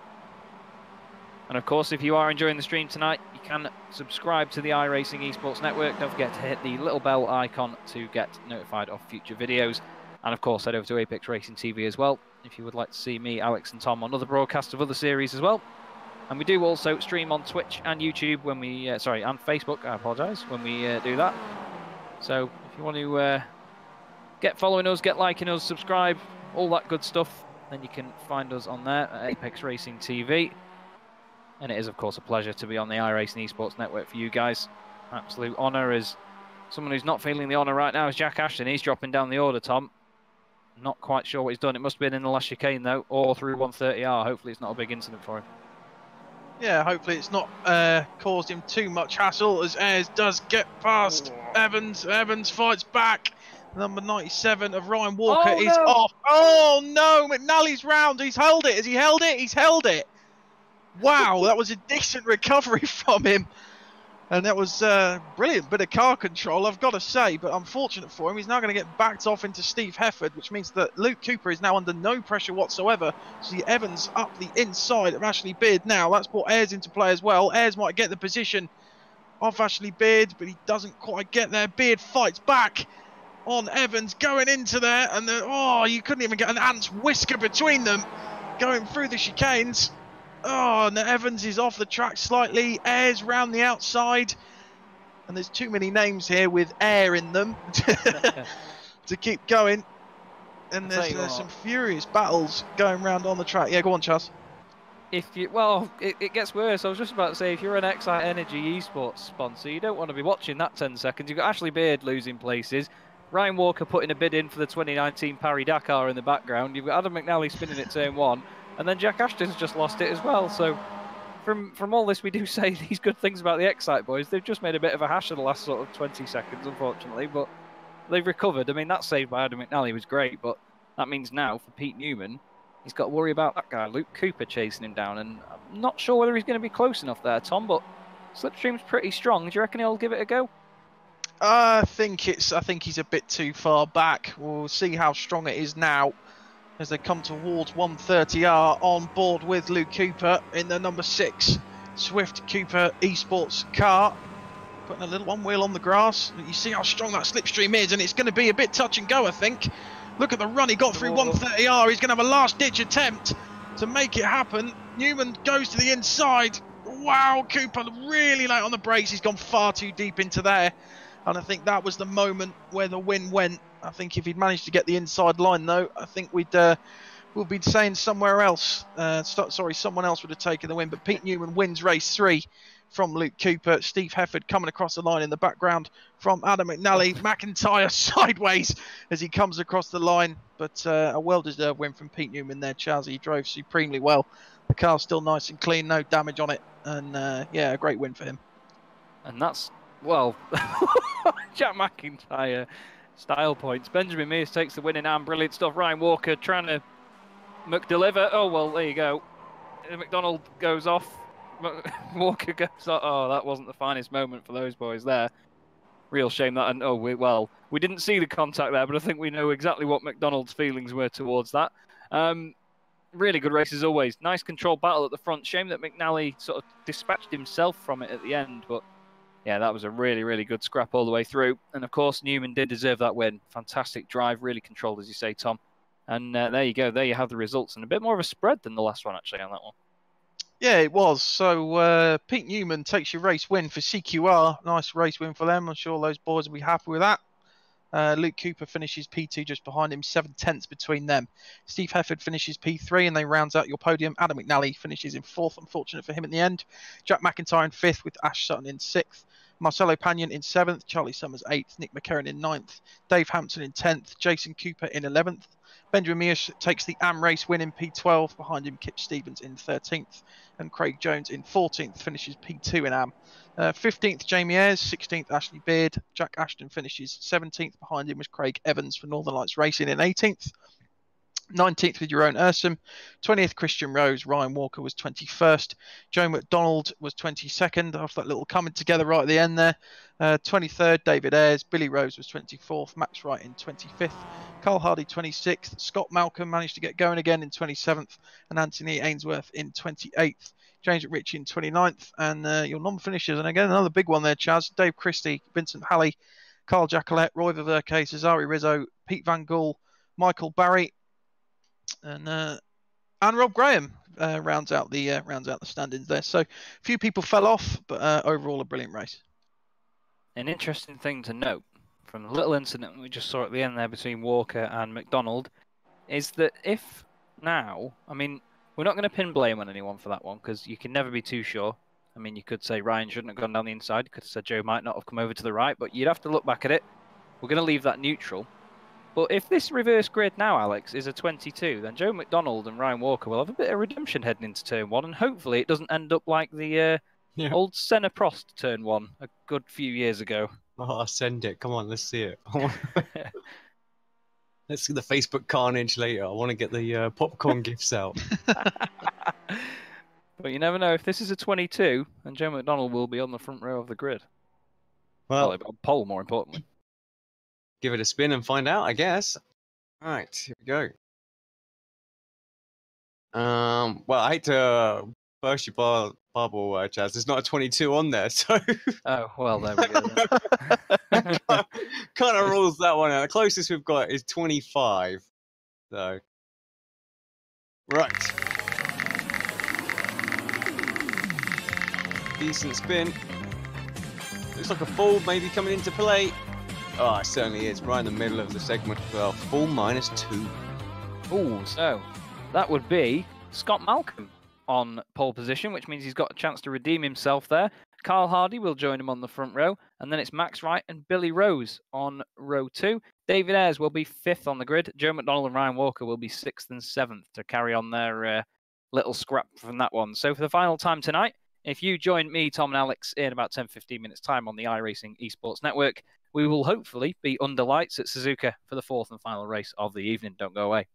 And of course, if you are enjoying the stream tonight, you can subscribe to the iRacing Esports Network. Don't forget to hit the little bell icon to get notified of future videos. And of course, head over to Apex Racing TV as well, if you would like to see me, Alex and Tom on other broadcasts of other series as well. And we do also stream on Twitch and YouTube when we, and Facebook, I apologise, when we do that. So if you want to get following us, get liking us, subscribe, all that good stuff, then you can find us on there at Apex Racing TV. And it is, of course, a pleasure to be on the iRacing Esports Network for you guys. Absolute honour. As someone who's not feeling the honour right now is Jack Ashton. He's dropping down the order, Tom. Not quite sure what he's done. It must have been in the last chicane, though, or through 130R. Hopefully it's not a big incident for him. Yeah, hopefully it's not caused him too much hassle, as Ayres does get past Evans. Evans fights back. Number 97 of Ryan Walker is off. Oh, no! McNally's round. He's held it. Has he held it? He's held it. Wow, that was a decent recovery from him. And that was a brilliant bit of car control, I've got to say. But unfortunate for him, he's now going to get backed off into Steve Hefford, which means that Luke Cooper is now under no pressure whatsoever. See Evans up the inside of Ashley Beard now. That's brought Ayres into play as well. Ayres might get the position of Ashley Beard, but he doesn't quite get there. Beard fights back on Evans, going into there. And then, oh, you couldn't even get an ant's whisker between them going through the chicanes. Oh, and Evans is off the track slightly. Ayres round the outside. And there's too many names here with air in them to keep going. And there's some furious battles going round on the track. Yeah, go on, Chaz. Well, it gets worse. I was just about to say, if you're an Excite Energy Esports sponsor, you don't want to be watching that 10 seconds. You've got Ashley Beard losing places. Ryan Walker putting a bid in for the 2019 Paris-Dakar in the background. You've got Adam McNally spinning at turn 1. And then Jack Ashton's just lost it as well. So from all this, we do say these good things about the Excite boys. They've just made a bit of a hash of the last sort of 20 seconds, unfortunately. But they've recovered. I mean, that save by Adam McNally was great. But that means now, for Pete Newman, he's got to worry about that guy, Luke Cooper, chasing him down. And I'm not sure whether he's going to be close enough there, Tom. But Slipstream's pretty strong. Do you reckon he'll give it a go? I think he's a bit too far back. We'll see how strong it is now as they come towards 130R on board with Luke Cooper in the number 6 Swift Cooper Esports car. Putting a little one wheel on the grass. You see how strong that slipstream is, and it's going to be a bit touch and go, I think. Look at the run he got through 130R. He's going to have a last-ditch attempt to make it happen. Newman goes to the inside. Wow, Cooper really late on the brakes. He's gone far too deep into there. And I think that was the moment where the win went. I think if he'd managed to get the inside line, though, I think we'll be saying somewhere else. Someone else would have taken the win. But Pete Newman wins race 3 from Luke Cooper. Steve Hefford coming across the line in the background from Adam McNally. McIntyre sideways as he comes across the line. But a well-deserved win from Pete Newman there, Chaz. He drove supremely well. The car's still nice and clean, no damage on it. And yeah, a great win for him. And that's, well, Jack McIntyre style points. Benjamin Mears takes the winning arm. Brilliant stuff. Ryan Walker trying to McDeliver. Oh, well, there you go. McDonald goes off. Walker goes off. Oh, that wasn't the finest moment for those boys there. real shame that. And we didn't see the contact there, but I think we know exactly what McDonald's feelings were towards that. Really good race as always. Nice controlled battle at the front. Shame that McNally sort of dispatched himself from it at the end, but yeah, that was a really, really good scrap all the way through. And of course, Newman did deserve that win. Fantastic drive, really controlled, as you say, Tom. And there you go. There you have the results, and a bit more of a spread than the last one actually on that one. Yeah, it was. So Pete Newman takes your race win for CQR. Nice race win for them. I'm sure those boys will be happy with that. Luke Cooper finishes P2 just behind him, 7/10 between them. Steve Hefford finishes P3 and they rounds out your podium. Adam McNally finishes in 4th, unfortunate for him in the end. Jack McIntyre in 5th with Ash Sutton in 6th. Marcelo Panion in 7th, Charlie Summers 8th, Nick McCarron in 9th, Dave Hampton in 10th, Jason Cooper in 11th. Benjamin Mears takes the AM race win in P12, behind him Kip Stevens in 13th, and Craig Jones in 14th finishes P2 in AM. 15th Jamie Ayres, 16th Ashley Beard, Jack Ashton finishes 17th, behind him was Craig Evans for Northern Lights Racing in 18th. 19th with Jeroen Ursum, 20th Christian Rose, Ryan Walker was 21st, Joe McDonald was 22nd after that little coming together right at the end there. 23rd David Ayres, Billy Rose was 24th, Max Wright in 25th, Carl Hardy 26th, Scott Malcolm managed to get going again in 27th, and Anthony Ainsworth in 28th. James McRitchie in 29th, and your non-finishers, and again another big one there, Chaz, Dave Christie, Vincent Halley, Carl Jacquelet, Roy Viverke, Cesare Rizzo, Pete Van Gool, Michael Barry, and Rob Graham rounds out the standings there. So a few people fell off, but overall a brilliant race. An interesting thing to note from the little incident we just saw at the end there between Walker and McDonald is that if now, I mean, we're not going to pin blame on anyone for that one because you can never be too sure. I mean, you could say Ryan shouldn't have gone down the inside. You could have said Joe might not have come over to the right, but you'd have to look back at it. We're going to leave that neutral. But if this reverse grid now, Alex, is a 22, then Joe McDonald and Ryan Walker will have a bit of redemption heading into turn 1, and hopefully it doesn't end up like the old Senna Prost turn 1 a good few years ago. Oh, send it. Come on, let's see it. Let's see the Facebook carnage later. I want to get the popcorn gifts out. But you never know. If this is a 22, then Joe McDonald will be on the front row of the grid. Well, on pole, more importantly. Give it a spin and find out, I guess. All right, here we go. Well, I hate to burst your bubble, Chaz. There's not a 22 on there, so. Oh, well, there we go. Kind of rules that one out. The closest we've got is 25. So. Right. Decent spin. Looks like a full maybe coming into play. Oh, it certainly is. Right in the middle of the segment. Well, full -2. Oh, so that would be Scott Malcolm on pole position, which means he's got a chance to redeem himself there. Carl Hardy will join him on the front row, and then it's Max Wright and Billy Rose on row 2. David Ayres will be 5th on the grid. Joe McDonald and Ryan Walker will be 6th and 7th to carry on their little scrap from that one. So for the final time tonight, if you join me, Tom and Alex, in about 10-15 minutes time on the iRacing Esports Network, we will hopefully be under lights at Suzuka for the 4th and final race of the evening. Don't go away.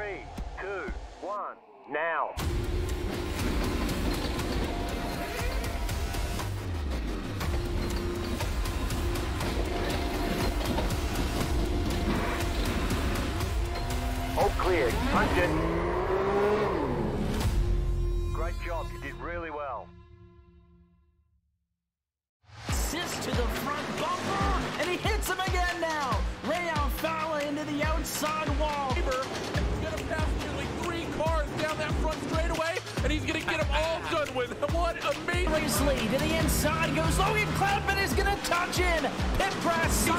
3, 2, 1, now. All clear. Punch it. Great job. You did really well. Assist to the front bumper, and he hits him again now. Rayon Fowler into the outside wall. He's going to pass nearly 3 cars down that front straightaway, and he's going to get them all done with. What amazing. Race lead to the inside goes Logan Clapman is going to touch in. Pit press.